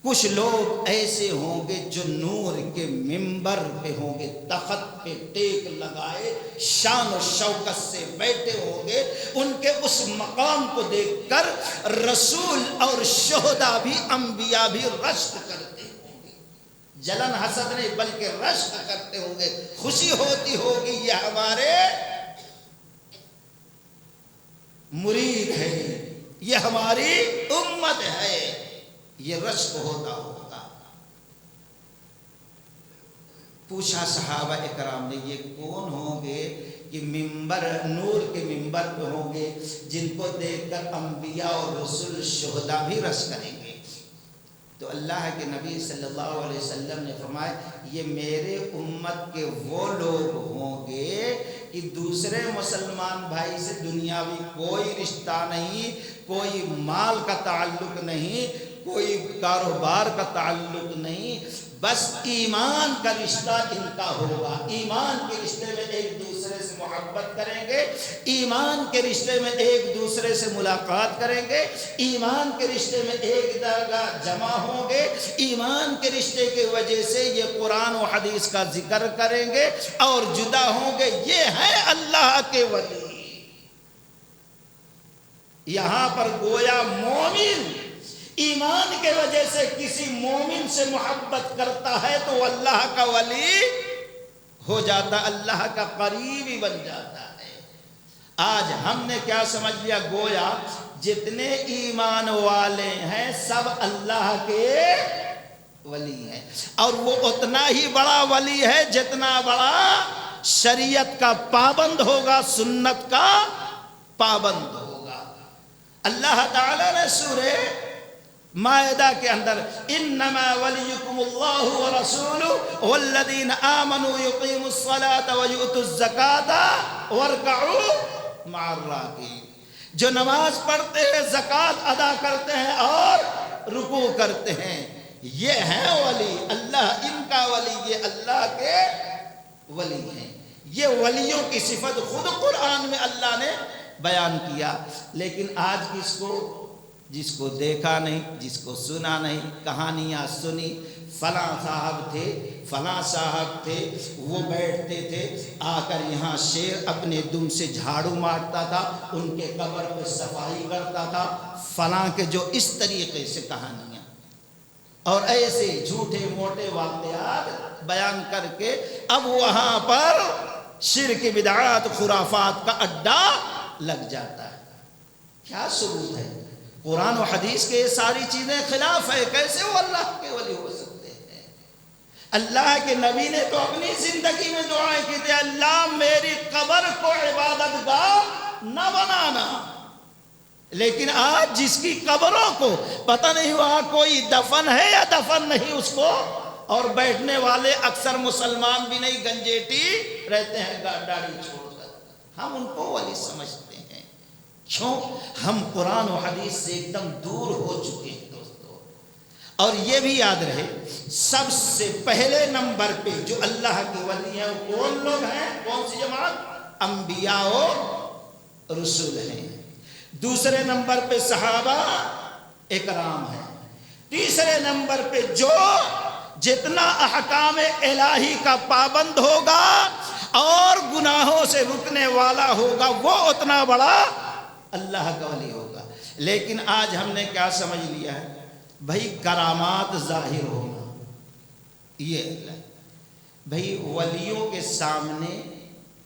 کچھ لوگ ایسے ہوں گے جو نور کے منبر پہ ہوں گے، تخت پہ ٹیک لگائے شان و شوکت سے بیٹھے ہوں گے، ان کے اس مقام کو دیکھ کر رسول اور شہداء بھی، انبیاء بھی رشک کرتے ہوں گے، جلن حسد نہیں بلکہ رشک کرتے ہوں گے، خوشی ہوتی ہوگی یہ ہمارے مرید ہے، یہ ہماری امت ہے، یہ رشک ہوتا ہوگا۔ پوچھا صحابہ اکرام نے یہ کون ہوں گے کہ منبر، نور کے منبر پہ ہوں گے جن کو دیکھ کر انبیاء اور رسول شہداء بھی رشک کریں گے؟ تو اللہ کے نبی صلی اللہ علیہ وسلم نے فرمایا یہ میرے امت کے وہ لوگ ہوں گے کہ دوسرے مسلمان بھائی سے دنیاوی کوئی رشتہ نہیں، کوئی مال کا تعلق نہیں، کوئی کاروبار کا تعلق نہیں، بس ایمان کا رشتہ ان کا ہوگا۔ ایمان کے رشتے میں ایک دوسرے سے محبت کریں گے، ایمان کے رشتے میں ایک دوسرے سے ملاقات کریں گے، ایمان کے رشتے میں ایک جگہ جمع ہوں گے، ایمان کے رشتے کی وجہ سے یہ قرآن و حدیث کا ذکر کریں گے اور جدا ہوں گے۔ یہ ہے اللہ کے ولی۔ یہاں پر گویا مومن ایمان کے وجہ سے کسی مومن سے محبت کرتا ہے تو وہ اللہ کا ولی ہو جاتا، اللہ کا قریبی بن جاتا ہے۔ آج ہم نے کیا سمجھ لیا؟ گویا جتنے ایمان والے ہیں سب اللہ کے ولی ہیں، اور وہ اتنا ہی بڑا ولی ہے جتنا بڑا شریعت کا پابند ہوگا، سنت کا پابند ہوگا۔ اللہ تعالیٰ نے سورہ مائدہ کے اندر انما ولیکم اللہ ورسولہ والذین آمنوا یقیموا الصلاة ویؤتوا الزکاة وارکعوا مع الراکعین، جو نماز پڑھتے ہیں، زکوٰۃ ادا کرتے ہیں اور رکوع کرتے ہیں، یہ ہیں ولی، اللہ ان کا ولی، یہ اللہ کے ولی ہیں۔ یہ ولیوں کی صفت خود قرآن میں اللہ نے بیان کیا، لیکن آج کس کو؟ جس کو دیکھا نہیں، جس کو سنا نہیں، کہانیاں سنی، فلاں صاحب تھے، فلاں صاحب تھے، وہ بیٹھتے تھے، آ کر یہاں شیر اپنے دم سے جھاڑو مارتا تھا، ان کے قبر پہ صفائی کرتا تھا، فلاں کے جو اس طریقے سے کہانیاں اور ایسے جھوٹے موٹے واقعات بیان کر کے اب وہاں پر شرک بدعات خرافات کا اڈا لگ جاتا ہے۔ کیا ثبوت ہے؟ قرآن و حدیث کے یہ ساری چیزیں خلاف ہے، کیسے وہ اللہ کے ولی ہو سکتے ہیں؟ اللہ کے نبی نے تو اپنی زندگی میں دعائیں کی تھی، اللہ میری قبر کو عبادت گاہ نہ بنانا، لیکن آج جس کی قبروں کو پتہ نہیں وہاں کوئی دفن ہے یا دفن نہیں اس کو، اور بیٹھنے والے اکثر مسلمان بھی نہیں، گنجیٹی رہتے ہیں داڑھی چھوڑ کر، ہم ان کو ولی سمجھتے ہیں۔ کیوں؟ ہم قرآن و حدیث سے ایک دم دور ہو چکے ہیں دوستو۔ اور یہ بھی یاد رہے سب سے پہلے نمبر پہ جو اللہ کے ولی ہیں وہ کون لوگ ہیں؟ کون سی جماعت؟ انبیاء و رسول ہیں۔ دوسرے نمبر پہ صحابہ اکرام ہیں۔ تیسرے نمبر پہ جو جتنا احکام الہی کا پابند ہوگا اور گناہوں سے رکنے والا ہوگا وہ اتنا بڑا اللہ کا ولی ہوگا۔ لیکن آج ہم نے کیا سمجھ لیا ہے بھائی، کرامات ظاہر ہونا یہ اللہ، بھائی ولیوں کے سامنے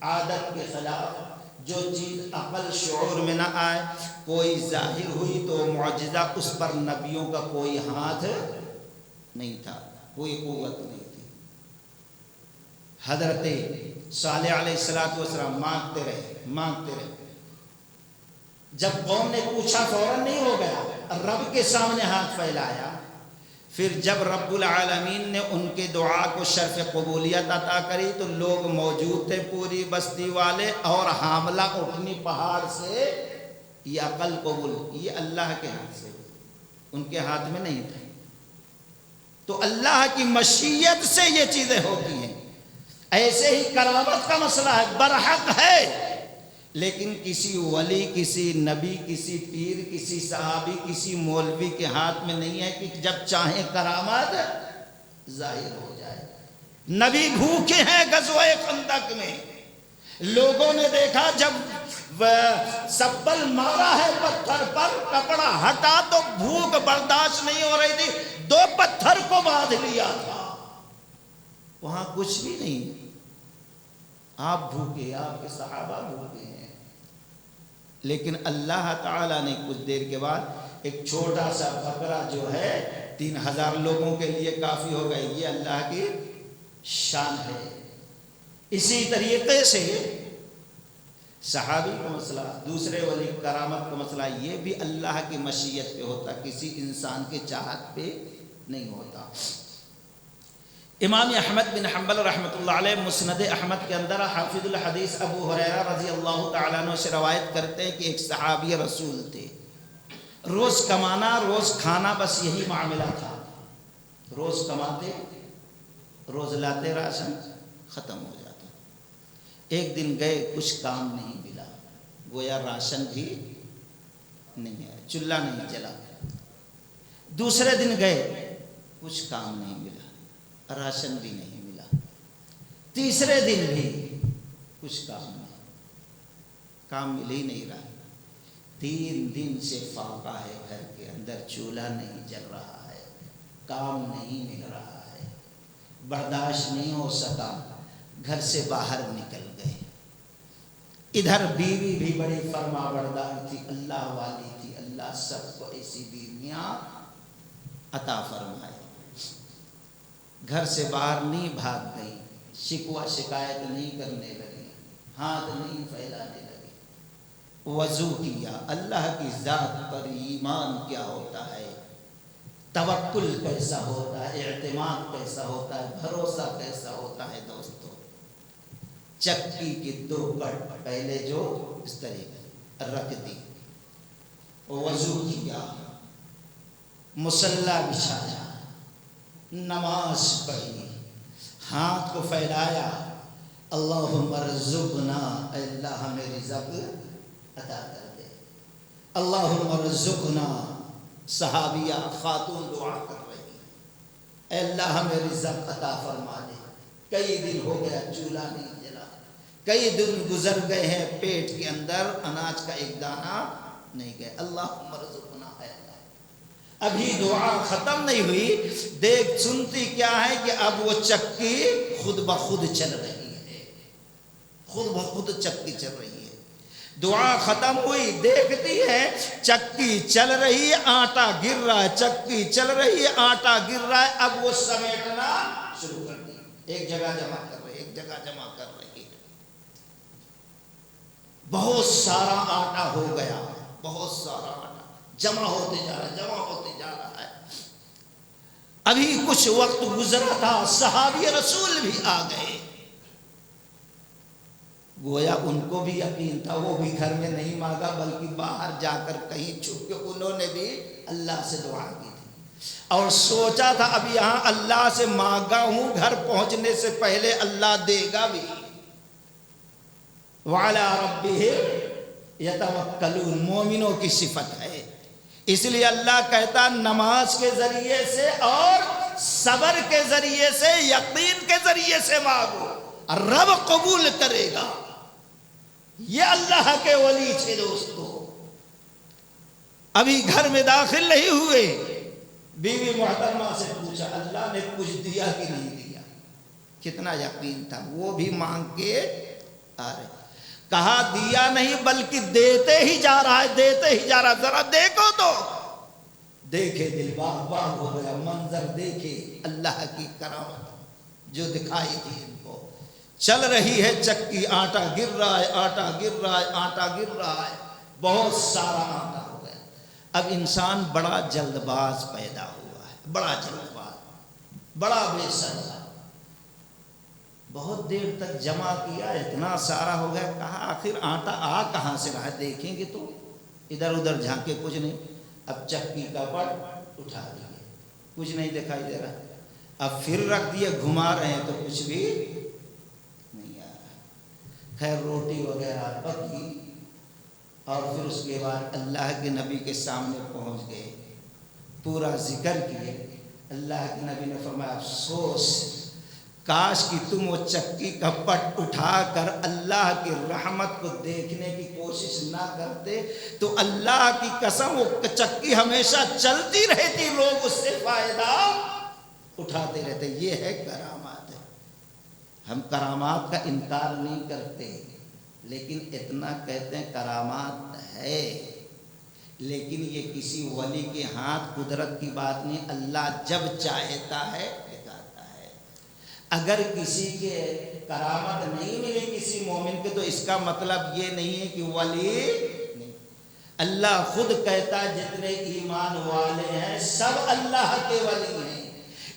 عادت کے خلاف جو چیز عقل شعور میں نہ آئے، کوئی ظاہر ہوئی تو معجزہ، اس پر نبیوں کا کوئی ہاتھ نہیں تھا، کوئی قوت نہیں تھی۔ حضرت صالح علیہ السلام مانگتے رہے، جب قوم نے پوچھا فوراً نہیں ہو گیا، رب کے سامنے ہاتھ پھیلایا، پھر جب رب العالمین نے ان کے دعا کو شرف قبولیت عطا کری تو لوگ موجود تھے پوری بستی والے، اور حاملہ اٹھنی پہاڑ سے یہ عقل قبول، یہ اللہ کے ہاتھ سے، ان کے ہاتھ میں نہیں تھا۔ تو اللہ کی مشیت سے یہ چیزیں ہوتی ہیں۔ ایسے ہی کرامت کا مسئلہ ہے، برحق ہے، لیکن کسی ولی، کسی نبی، کسی پیر، کسی صحابی، کسی مولوی کے ہاتھ میں نہیں ہے کہ جب چاہیں کرامت ظاہر ہو جائے۔ نبی بھوکے ہیں غزوہ خندق میں، لوگوں نے دیکھا جب سبل مارا ہے پتھر پر، کپڑا ہٹا تو بھوک برداشت نہیں ہو رہی تھی، 2 پتھر کو باندھ لیا تھا، وہاں کچھ بھی نہیں، آپ بھوکے، آپ کے صحابہ بھوکے ہیں، لیکن اللہ تعالیٰ نے کچھ دیر کے بعد ایک چھوٹا سا بکرا جو ہے 3000 لوگوں کے لیے کافی ہو گئے، یہ اللہ کی شان ہے۔ اسی طریقے سے صحابی کا مسئلہ، دوسرے ولی کرامت کا مسئلہ، یہ بھی اللہ کی مشیت پہ ہوتا، کسی انسان کے چاہت پہ نہیں ہوتا۔ امام احمد بن حنبل رحمۃ اللہ علیہ مسند احمد کے اندر حافظ الحدیث ابو ہریرہ رضی اللہ تعالیٰ عنہ سے روایت کرتے ہیں کہ ایک صحابی رسول تھے، روز کمانا روز کھانا، بس یہی معاملہ تھا، روز کماتے روز لاتے، راشن ختم ہو جاتا۔ ایک دن گئے، کچھ کام نہیں ملا، گویا راشن بھی نہیں ہے، چولہا نہیں جلا۔ دوسرے دن گئے، کچھ کام نہیں ملا، راشن بھی نہیں ملا۔ تیسرے دن بھی کچھ کام نہیں، کام مل ہی نہیں رہا۔ 3 دن سے فاقہ ہے، گھر کے اندر چولہا نہیں جل رہا ہے، کام نہیں مل رہا ہے، برداشت نہیں ہو سکا، گھر سے باہر نکل گئے۔ ادھر بیوی بھی بڑی فرما بردار تھی، اللہ والی تھی، اللہ سب کو ایسی بیویاں عطا فرمائے۔ گھر سے باہر نہیں بھاگ گئی، شکوہ شکایت نہیں کرنے لگی، ہاتھ نہیں پھیلانے لگی، وضو کیا، اللہ کی ذات پر ایمان کیا ہوتا ہے، توکل کیسا ہوتا ہے، اعتماد کیسا ہوتا ہے، بھروسہ کیسا ہوتا ہے۔ دوستو، چکی کی 2 کٹ پہلے جو اس طرح رکھ دی، وضو کیا، مصلی بچھایا، نماز پڑھی، ہاتھ کو پھیلایا، اللہم ارزقنا، اے اللہ ہمیں رزق عطا کر دے، اللہم ارزقنا۔ صحابیہ خاتون دعا کر رہی، اے اللہ ہمیں رزق عطا فرما دے۔ کئی دن ہو گیا چولہا نہیں جلا، کئی دن گزر گئے ہیں، پیٹ کے اندر اناج کا ایک دانہ نہیں گیا، اللہم ارزقنا، اے اللہ۔ ابھی دعا ختم نہیں ہوئی، دیکھ سنتی کیا ہے کہ اب وہ چکی خود بخود چل رہی ہے، خود بخود چکی چل رہی ہے۔ دعا ختم ہوئی، دیکھتی ہے چکی چل رہی ہے، آٹا گر رہا ہے، چکی چل رہی ہے، آٹا گر رہا ہے، اب وہ سمیٹنا شروع کر دی، ایک جگہ جمع کر رہی، ایک جگہ جمع کر رہی ہے۔ بہت سارا آٹا ہو گیا، بہت سارا آٹا جمع ہوتے جا رہا ہے، جمع ہوتے جا رہا ہے۔ ابھی کچھ وقت گزرا تھا، صحابی رسول بھی آ گئے، گویا ان کو بھی یقین تھا، وہ بھی گھر میں نہیں مانگا بلکہ باہر جا کر کہیں چھپ کے انہوں نے بھی اللہ سے دعا کی تھی، اور سوچا تھا اب یہاں اللہ سے مانگا ہوں، گھر پہنچنے سے پہلے اللہ دے گا بھی۔ وَعَلَىٰ رَبِّهِمْ يَتَوَكَّلُونَ، مومنوں کی صفت ہے، اس لیے اللہ کہتا نماز کے ذریعے سے اور صبر کے ذریعے سے، یقین کے ذریعے سے مانگو، رب قبول کرے گا۔ یہ اللہ کے ولی تھے دوستو۔ ابھی گھر میں داخل نہیں ہوئے، بیوی محترمہ سے پوچھا اللہ نے کچھ دیا کہ نہیں دیا؟ کتنا یقین تھا، وہ بھی مانگ کے آ رہے۔ کہا دیا نہیں بلکہ دیتے ہی جا رہا ہے، دیتے ہی جا رہا ہے، ذرا دیکھو تو۔ دیکھے دل باغ باغ ہو گیا، منظر دیکھے اللہ کی کرامت جو دکھائی تھی ان کو۔ چل رہی ہے چکی، آٹا گر رہا ہے، آٹا گر رہا ہے، آٹا گر رہا ہے، بہت سارا آٹا ہو گیا۔ اب انسان بڑا جلد باز پیدا ہوا ہے، بڑا جلد باز، بڑا بے صبر، بہت دیر تک جمع کیا، اتنا سارا ہو گیا، کہا آخر آٹا آ کہاں سے رہا ہے، دیکھیں گے تو ادھر ادھر جھانکے کچھ نہیں۔ اب چکی کا پٹ اٹھا دیے، کچھ نہیں دکھائی دے رہا، اب پھر رکھ دیے، گھما رہے ہیں تو کچھ بھی نہیں آ رہا۔ خیر روٹی وغیرہ پکی، اور پھر اس کے بعد اللہ کے نبی کے سامنے پہنچ گئے، پورا ذکر کیے۔ اللہ کے نبی نے فرمایا افسوس، کاش کہ تم وہ چکی کا پٹ اٹھا کر اللہ کی رحمت کو دیکھنے کی کوشش نہ کرتے تو اللہ کی قسم وہ چکی ہمیشہ چلتی رہتی، لوگ اس سے فائدہ اٹھاتے رہتے۔ یہ ہے کرامات۔ ہم کرامات کا انکار نہیں کرتے، لیکن اتنا کہتے ہیں کرامات ہے، لیکن یہ کسی ولی کے ہاتھ قدرت کی بات نہیں، اللہ جب چاہتا ہے دکھاتا ہے۔ اگر کسی کے کرامت نہیں ملی کسی مومن کے تو اس کا مطلب یہ نہیں ہے کہ ولی نہیں۔ اللہ خود کہتا ہے جتنے ایمان والے ہیں سب اللہ کے ولی ہیں۔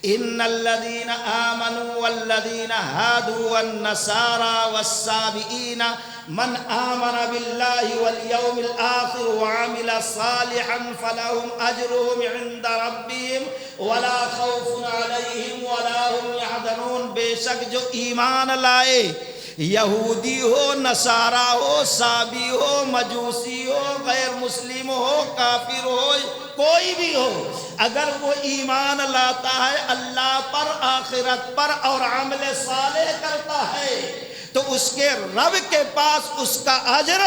ان الذين آمنوا والذين هادوا والنصارى والسابئين من آمن بالله واليوم الآخر وعمل صالحا فلهم أجرهم عند ربهم ولا خوف عليهم ولا هم يحزنون۔ بے شک جو ایمان لائے، یہودی ہو، نصارہ ہو، سابی ہو، مجوسی ہو، غیر مسلم ہو، کافر ہو، کوئی بھی ہو، اگر وہ ایمان لاتا ہے اللہ پر، آخرت پر، اور عمل صالح کرتا ہے تو اس کے رب کے پاس اس کا اجر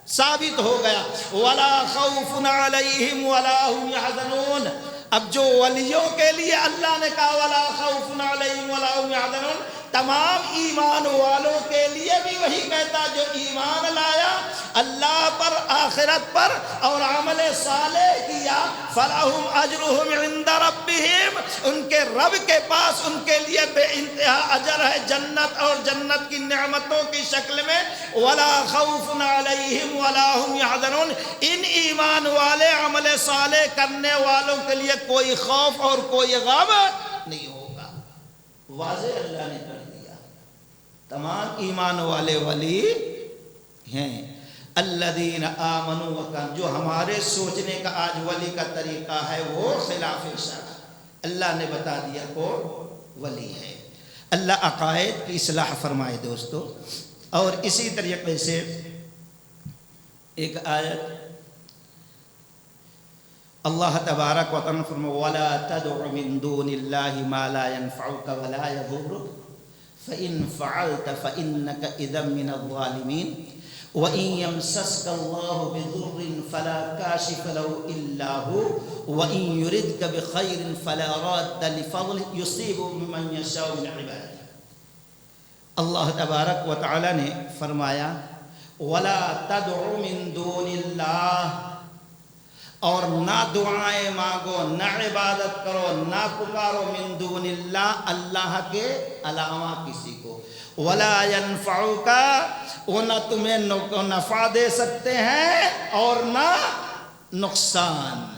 ثابت ہو گیا۔ وَلَا خَوْفٌ عَلَيْهِمْ وَلَا هُمْ يَحْزَنُونَ۔ اب جو ولیوں کے لیے اللہ نے کہا وَلَا خَوْفٌ عَلَيْهِمْ وَلَا هُمْ يَحْزَنُونَ، تمام ایمان والوں کے لیے بھی وہی کہتا جو ایمان لایا اللہ پر، آخرت پر، اور عمل صالح کیا، فَلَهُمْ أَجْرُهُمْ عِنْدَ رَبِّهِمْ، ان کے رب کے پاس ان کے لیے بے انتہا اجر ہے، جنت اور جنت کی نعمتوں کی شکل میں۔ وَلَا خَوْفٌ عَلَيْهِمْ وَلَا هُمْ يَحْزَنُونَ، ان ایمان والے عمل صالح کرنے والوں کے لیے کوئی خوف اور کوئی غم نہیں ہوگا۔ واضح اللہ نے کر دیا، تمام ایمان والے ولی ہیں۔ الذین آمنوا وکانوا، جو ہمارے سوچنے کا آج ولی کا طریقہ ہے وہ خلاف شرع، اللہ نے بتا دیا کو ولی ہے۔ اللہ عقائد کی اصلاح فرمائے دوستو۔ اور اسی طریقے سے ایک آیت اللہ تبارک و تعالی فرمائے وَلَا تَدْعُ مِن دُونِ اللَّهِ مَا لَا يَنْفَعُكَ وَلَا يَضُرُّكَ فَإِنْ فَعَلْتَ فَإِنَّكَ إِذًا مِنَ الظَّالِمِينَ وَإِنْ يَمْسَسْكَ اللَّهُ بِضُرٍّ فَلَا كَاشِفَ لَهُ إِلَّا هُوَ وَإِنْ يُرِدْكَ بِخَيْرٍ فَلَا رَادَّ لِفَضْلِهِ يُصِيبُ بِمَن يَشَاءُ مِنْ عِبَادِهِ۔ اللہ تبارک و تعالی نے فرمایا وَلَا تَدْعُ مِن دُونِ اللَّهِ، اور نہ دعائیں مانگو، نہ عبادت کرو، نہ پکارو من دون اللہ، اللہ کے علاوہ کسی کو۔ ولا ينفعك، وہ نہ تمہیں نفع دے سکتے ہیں اور نہ نقصان،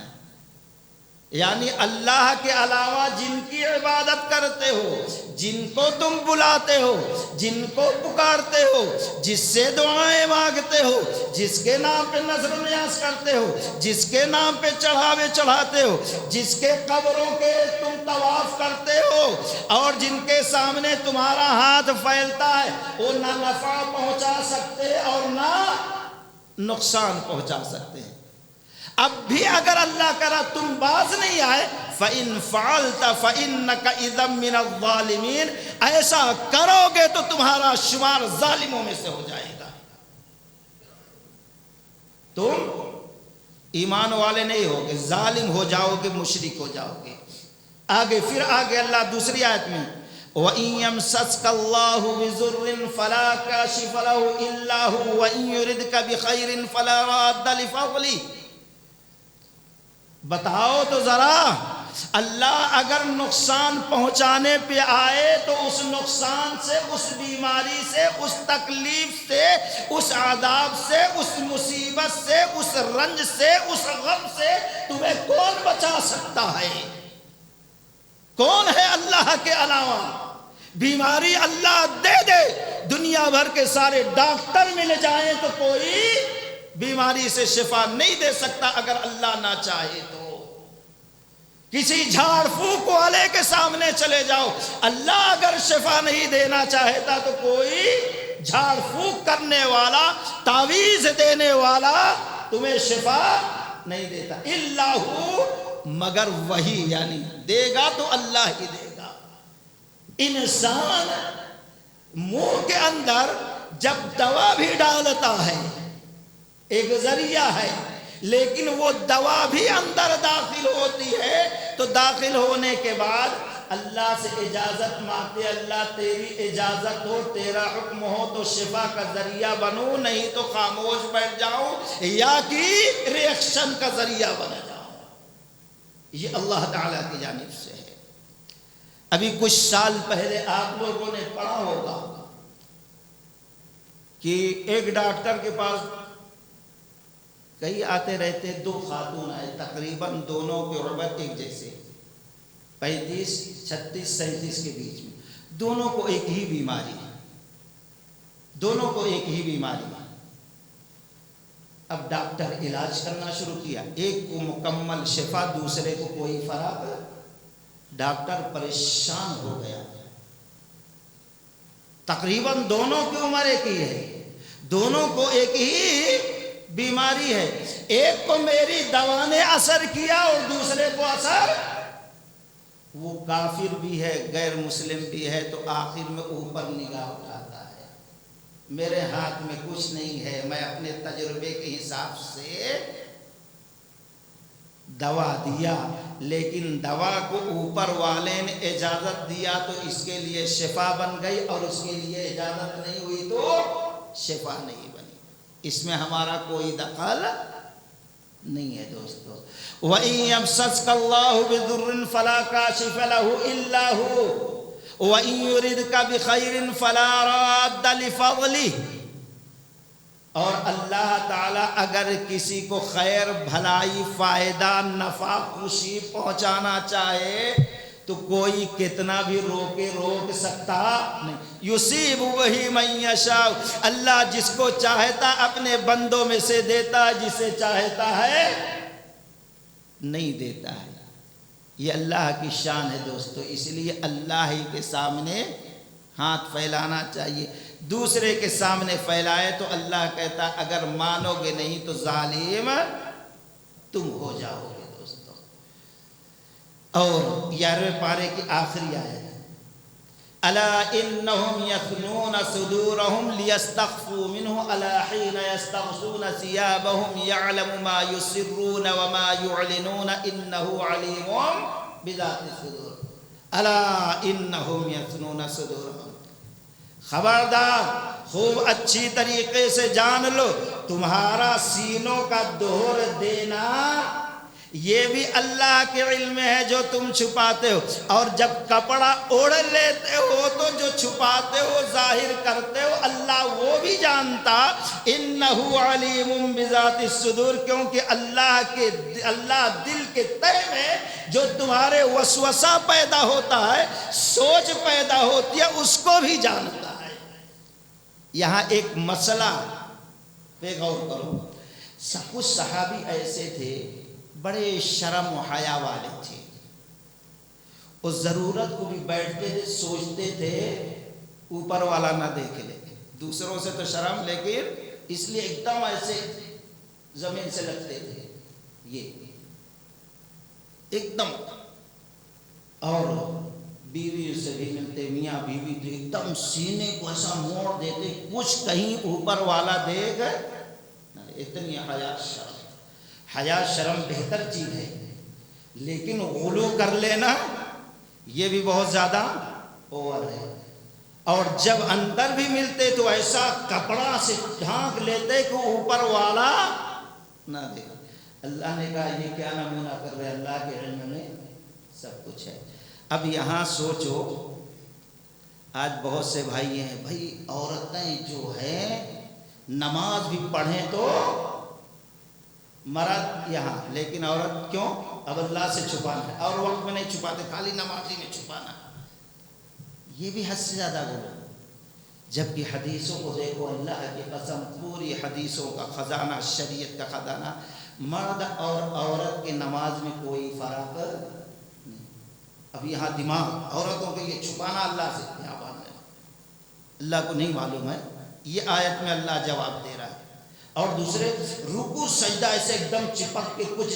یعنی اللہ کے علاوہ جن کی عبادت کرتے ہو، جن کو تم بلاتے ہو، جن کو پکارتے ہو، جس سے دعائیں مانگتے ہو، جس کے نام پہ نذر و نیاز کرتے ہو، جس کے نام پہ چڑھاوے چڑھاتے ہو، جس کے قبروں کے تم طواف کرتے ہو، اور جن کے سامنے تمہارا ہاتھ پھیلتا ہے، وہ نہ نفع پہنچا سکتے اور نہ نقصان پہنچا سکتے ہیں۔ اب بھی اگر اللہ کرا تم باز نہیں آئے فَإِن فَعَلْتَ فَإِنَّكَ إِذًا مِّنَ الظَّالِمِينَ، ایسا کرو گے تو تمہارا شمار ظالموں میں سے ہو جائے گا. تم ایمان والے نہیں ہوگے، ظالم ہو جاؤ گے، مشرک ہو جاؤ گے. پھر آگے اللہ دوسری آیت میں وَإِن يَمْسَسْكَ اللَّهُ بِضُرٍّ فَلَا كَاشِفَ لَهُ إِلَّا هُوَ وَإِن يُرِدْكَ بِخَيْرٍ فَلَا رَادَّ لِفَضْلِهِ. بتاؤ تو ذرا، اللہ اگر نقصان پہنچانے پہ آئے تو اس نقصان سے، اس بیماری سے، اس تکلیف سے، اس عذاب سے، اس مصیبت سے، اس رنج سے، اس غم سے تمہیں کون بچا سکتا ہے؟ کون ہے اللہ کے علاوہ؟ بیماری اللہ دے دے، دنیا بھر کے سارے ڈاکٹر مل جائیں تو کوئی بیماری سے شفا نہیں دے سکتا اگر اللہ نہ چاہے تو. کسی جھاڑ پھونک والے کے سامنے چلے جاؤ، اللہ اگر شفا نہیں دینا چاہتا تو کوئی جھاڑ پھونک کرنے والا، تعویذ دینے والا تمہیں شفا نہیں دیتا. اللہ، مگر وہی، یعنی دے گا تو اللہ ہی دے گا. انسان منہ کے اندر جب دوا بھی ڈالتا ہے، ایک ذریعہ ہے، لیکن وہ دوا بھی اندر داخل ہوتی ہے تو داخل ہونے کے بعد اللہ سے اجازت مانگتے، اللہ تیری اجازت ہو، تیرا حکم ہو تو شفا کا ذریعہ بنوں، نہیں تو خاموش بیٹھ جاؤں یا کہ ریئیکشن کا ذریعہ بن جاؤں. یہ اللہ تعالیٰ کی جانب سے ہے. ابھی کچھ سال پہلے آپ لوگوں نے پڑھا ہوگا کہ ایک ڈاکٹر کے پاس کئی آتے رہتے، دو خاتون آئے، تقریباً دونوں کے عمر ایک جیسے، 35، 36، 37 کے بیچ میں. دونوں کو ایک ہی بیماری ہے، دونوں کو ایک ہی بیماری ہے. اب ڈاکٹر علاج کرنا شروع کیا، ایک کو مکمل شفا، دوسرے کو کوئی فرق. ڈاکٹر پریشان ہو گیا، تقریباً دونوں کی عمر ایک ہی ہے، دونوں کو ایک ہی بیماری ہے، ایک کو میری دوا نے اثر کیا اور دوسرے کو اثر، وہ کافر بھی ہے، غیر مسلم بھی ہے، تو آخر میں اوپر نگاہ اٹھاتا ہے، میرے ہاتھ میں کچھ نہیں ہے، میں اپنے تجربے کے حساب سے دوا دیا، لیکن دوا کو اوپر والے نے اجازت دیا تو اس کے لیے شفا بن گئی، اور اس کے لیے اجازت نہیں ہوئی تو شفا نہیں بنی. اس میں ہمارا کوئی دخل نہیں ہے دوستو. وَإِن يَمْسَسْكَ اللَّهُ بِضُرٍّ فَلَا كَاشِفَ لَهُ إِلَّا هُوَ وَإِن يُرِدْكَ بِخَيْرٍ فَلَا رَادَّ لِفَضْلِهِ. اور اللہ تعالیٰ اگر کسی کو خیر، بھلائی، فائدہ، نفع، خوشی پہنچانا چاہے تو کوئی کتنا بھی روکے روک سکتا نہیں. یصیب وہی من یشاء، اللہ جس کو چاہتا اپنے بندوں میں سے دیتا، جسے چاہتا ہے نہیں دیتا ہے. یہ اللہ کی شان ہے دوستو، اس لیے اللہ ہی کے سامنے ہاتھ پھیلانا چاہیے. دوسرے کے سامنے پھیلائے تو اللہ کہتا اگر مانو گے نہیں تو ظالم تم ہو جاؤ گے دوستو. اور 11ویں پارے کی آخری آیت، الا انہم یثنون صدورہم لیستخفوا منہ الا حین یستغشون ثیابہم یعلم ما یسرون وما یعلنون انہ علیم بذات الصدور. الا انہم یثنون صدورہم، خبردار، خوب اچھی طریقے سے جان لو، تمہارا سینوں کا دہر دینا یہ بھی اللہ کے علم میں ہے جو تم چھپاتے ہو. اور جب کپڑا اوڑھ لیتے ہو تو جو چھپاتے ہو، ظاہر کرتے ہو، اللہ وہ بھی جانتا. انہ علیم بذات الصدور، کیونکہ اللہ دل کے تہ میں جو تمہارے وسوسہ پیدا ہوتا ہے، سوچ پیدا ہوتی ہے، اس کو بھی جانتا ہے. یہاں ایک مسئلہ پہ غور کرو. کچھ صحابی ایسے تھے بڑے شرم و حیا والے تھے، وہ ضرورت کو بھی بیٹھتے تھے، سوچتے تھے اوپر والا نہ دیکھ لے، دوسروں سے تو شرم، لیکن اس لیے ایک دم ایسے زمین سے لگتے تھے، یہ ایک دم اور بیوی سے بھی ملتے، میاں بیوی تو ایک دم سینے کو ایسا موڑ دیتے کچھ کہیں اوپر والا دے گئے، اتنی حیا شرم بہتر چیز ہے، لیکن غلو کر لینا یہ بھی بہت زیادہ اوور ہے۔ اور جب اندر بھی ملتے تو ایسا کپڑا سے ڈھانک لیتے کہ اوپر والا نہ دے۔ اللہ نے کہا یہ کیا نمونہ کر رہے، اللہ کے علم میں سب کچھ ہے۔ اب یہاں سوچو، آج بہت سے بھائی ہیں، بھائی عورتیں جو ہیں نماز بھی پڑھیں تو مرد یہاں، لیکن عورت کیوں؟ اب اللہ سے چھپانا ہے، اور وقت میں نہیں چھپاتے، خالی نمازی میں چھپانا، یہ بھی حد سے زیادہ بولو۔ جبکہ حدیثوں کو دیکھو، اللہ کی قسم پوری حدیثوں کا خزانہ، شریعت کا خزانہ، مرد اور عورت کی نماز میں کوئی فرق نہیں۔ اب یہاں دماغ عورتوں کے یہ چھپانا اللہ سے کیا بات ہے، اللہ کو نہیں معلوم ہے، یہ آیت میں اللہ جواب دے رہا ہے۔ اور دوسرے رکوع سجدہ ایسے ایک دم چپک کے کچھ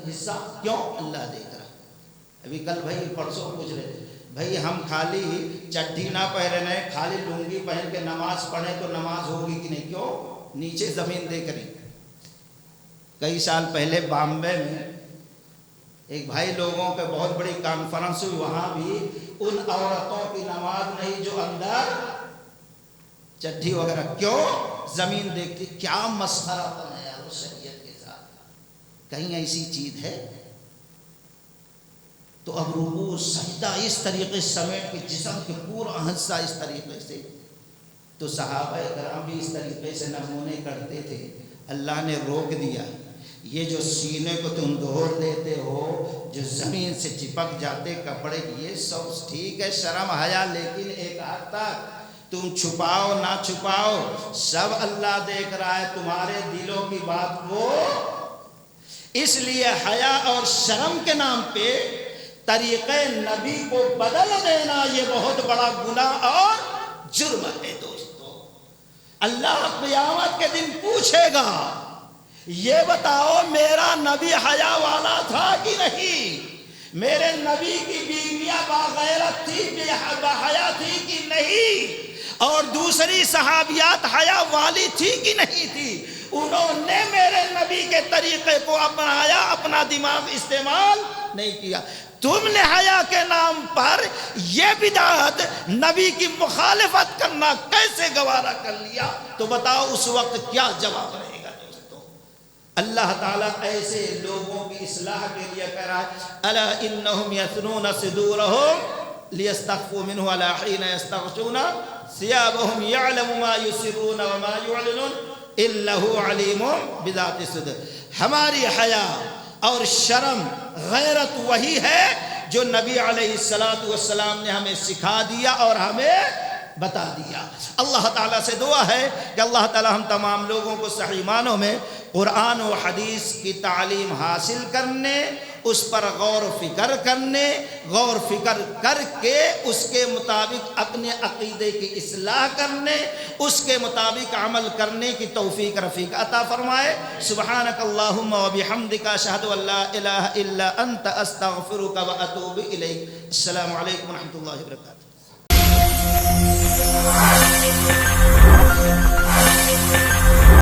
حصہ، کیوں؟ اللہ دیکھ رہا ہے۔ ابھی کل بھائی پرسوں پوچھ رہے تھے، بھائی ہم خالی چڈی نہ پہنے، خالی لنگی پہن کے نماز پڑھیں تو نماز ہوگی کہ نہیں؟ کیوں؟ نیچے زمین دیکھ رہی۔ کئی سال پہلے بامبے میں ایک بھائی لوگوں کے بہت بڑی کانفرنس ہوئی، وہاں بھی ان عورتوں کی نماز نہیں جو اندر چڈی وغیرہ، کیوں؟ زمین دیکھتی۔ کیا مسخرہ ہے یار شریعت کے ساتھ، کہیں ایسی چیز ہے؟ تو اب رکوع سجدہ اس طریقے سمیٹ کے جسم کے پورا حصہ اس طریقے سے، تو صحابہ کرام بھی اس طریقے سے نمونے کرتے تھے۔ اللہ نے روک دیا، یہ جو سینے کو تم دھوڑ دیتے ہو، جو زمین سے چپک جاتے کپڑے، یہ سب ٹھیک ہے شرم حیا، لیکن ایک حد تک تم چھپاؤ نہ چھپاؤ سب اللہ دیکھ رہا ہے تمہارے دلوں کی بات کو۔ اس لیے حیا اور شرم کے نام پہ طریقے نبی کو بدل دینا یہ بہت بڑا گناہ اور جرم ہے دوستو۔ اللہ قیامت کے دن پوچھے گا، یہ بتاؤ میرا نبی حیا والا تھا کہ نہیں؟ میرے نبی کی بیویاں باغیرت تھی، باحیا تھی کہ نہیں؟ اور دوسری صحابیات حیا والی تھی کہ نہیں تھی؟ انہوں نے میرے نبی کے طریقے کو اپنایا، اپنا دماغ استعمال نہیں کیا۔ تم نے حیا کے نام پر یہ بدعت نبی کی مخالفت کرنا کیسے گوارا کر لیا؟ تو بتاؤ اس وقت کیا جواب رہے گا دوستو؟ اللہ تعالیٰ ایسے لوگوں کی اصلاح کے لیے کہہ رہا ہے، الا انہم یثنون صدورہم لیستخفوا منہ الا حین یستغشون ثیابہم یعلم ما یسرون وما یعلنون انہ علیم بذات الصدور۔ ہماری حیا اور شرم غیرت وہی ہے جو نبی علیہ السلام نے ہمیں سکھا دیا اور ہمیں بتا دیا۔ اللہ تعالیٰ سے دعا ہے کہ اللہ تعالیٰ ہم تمام لوگوں کو صحیح معنوں میں قرآن و حدیث کی تعلیم حاصل کرنے، اس پر غور و فکر کرنے، غور فکر کر کے اس کے مطابق اپنے عقیدے کی اصلاح کرنے، اس کے مطابق عمل کرنے کی توفیق رفیق عطا فرمائے۔ سبحانک اللہم و بحمدک اشہد ان لا الہ الا انت استغفرک و اتوب الیک۔ السلام علیکم و رحمۃ اللہ وبرکاتہ۔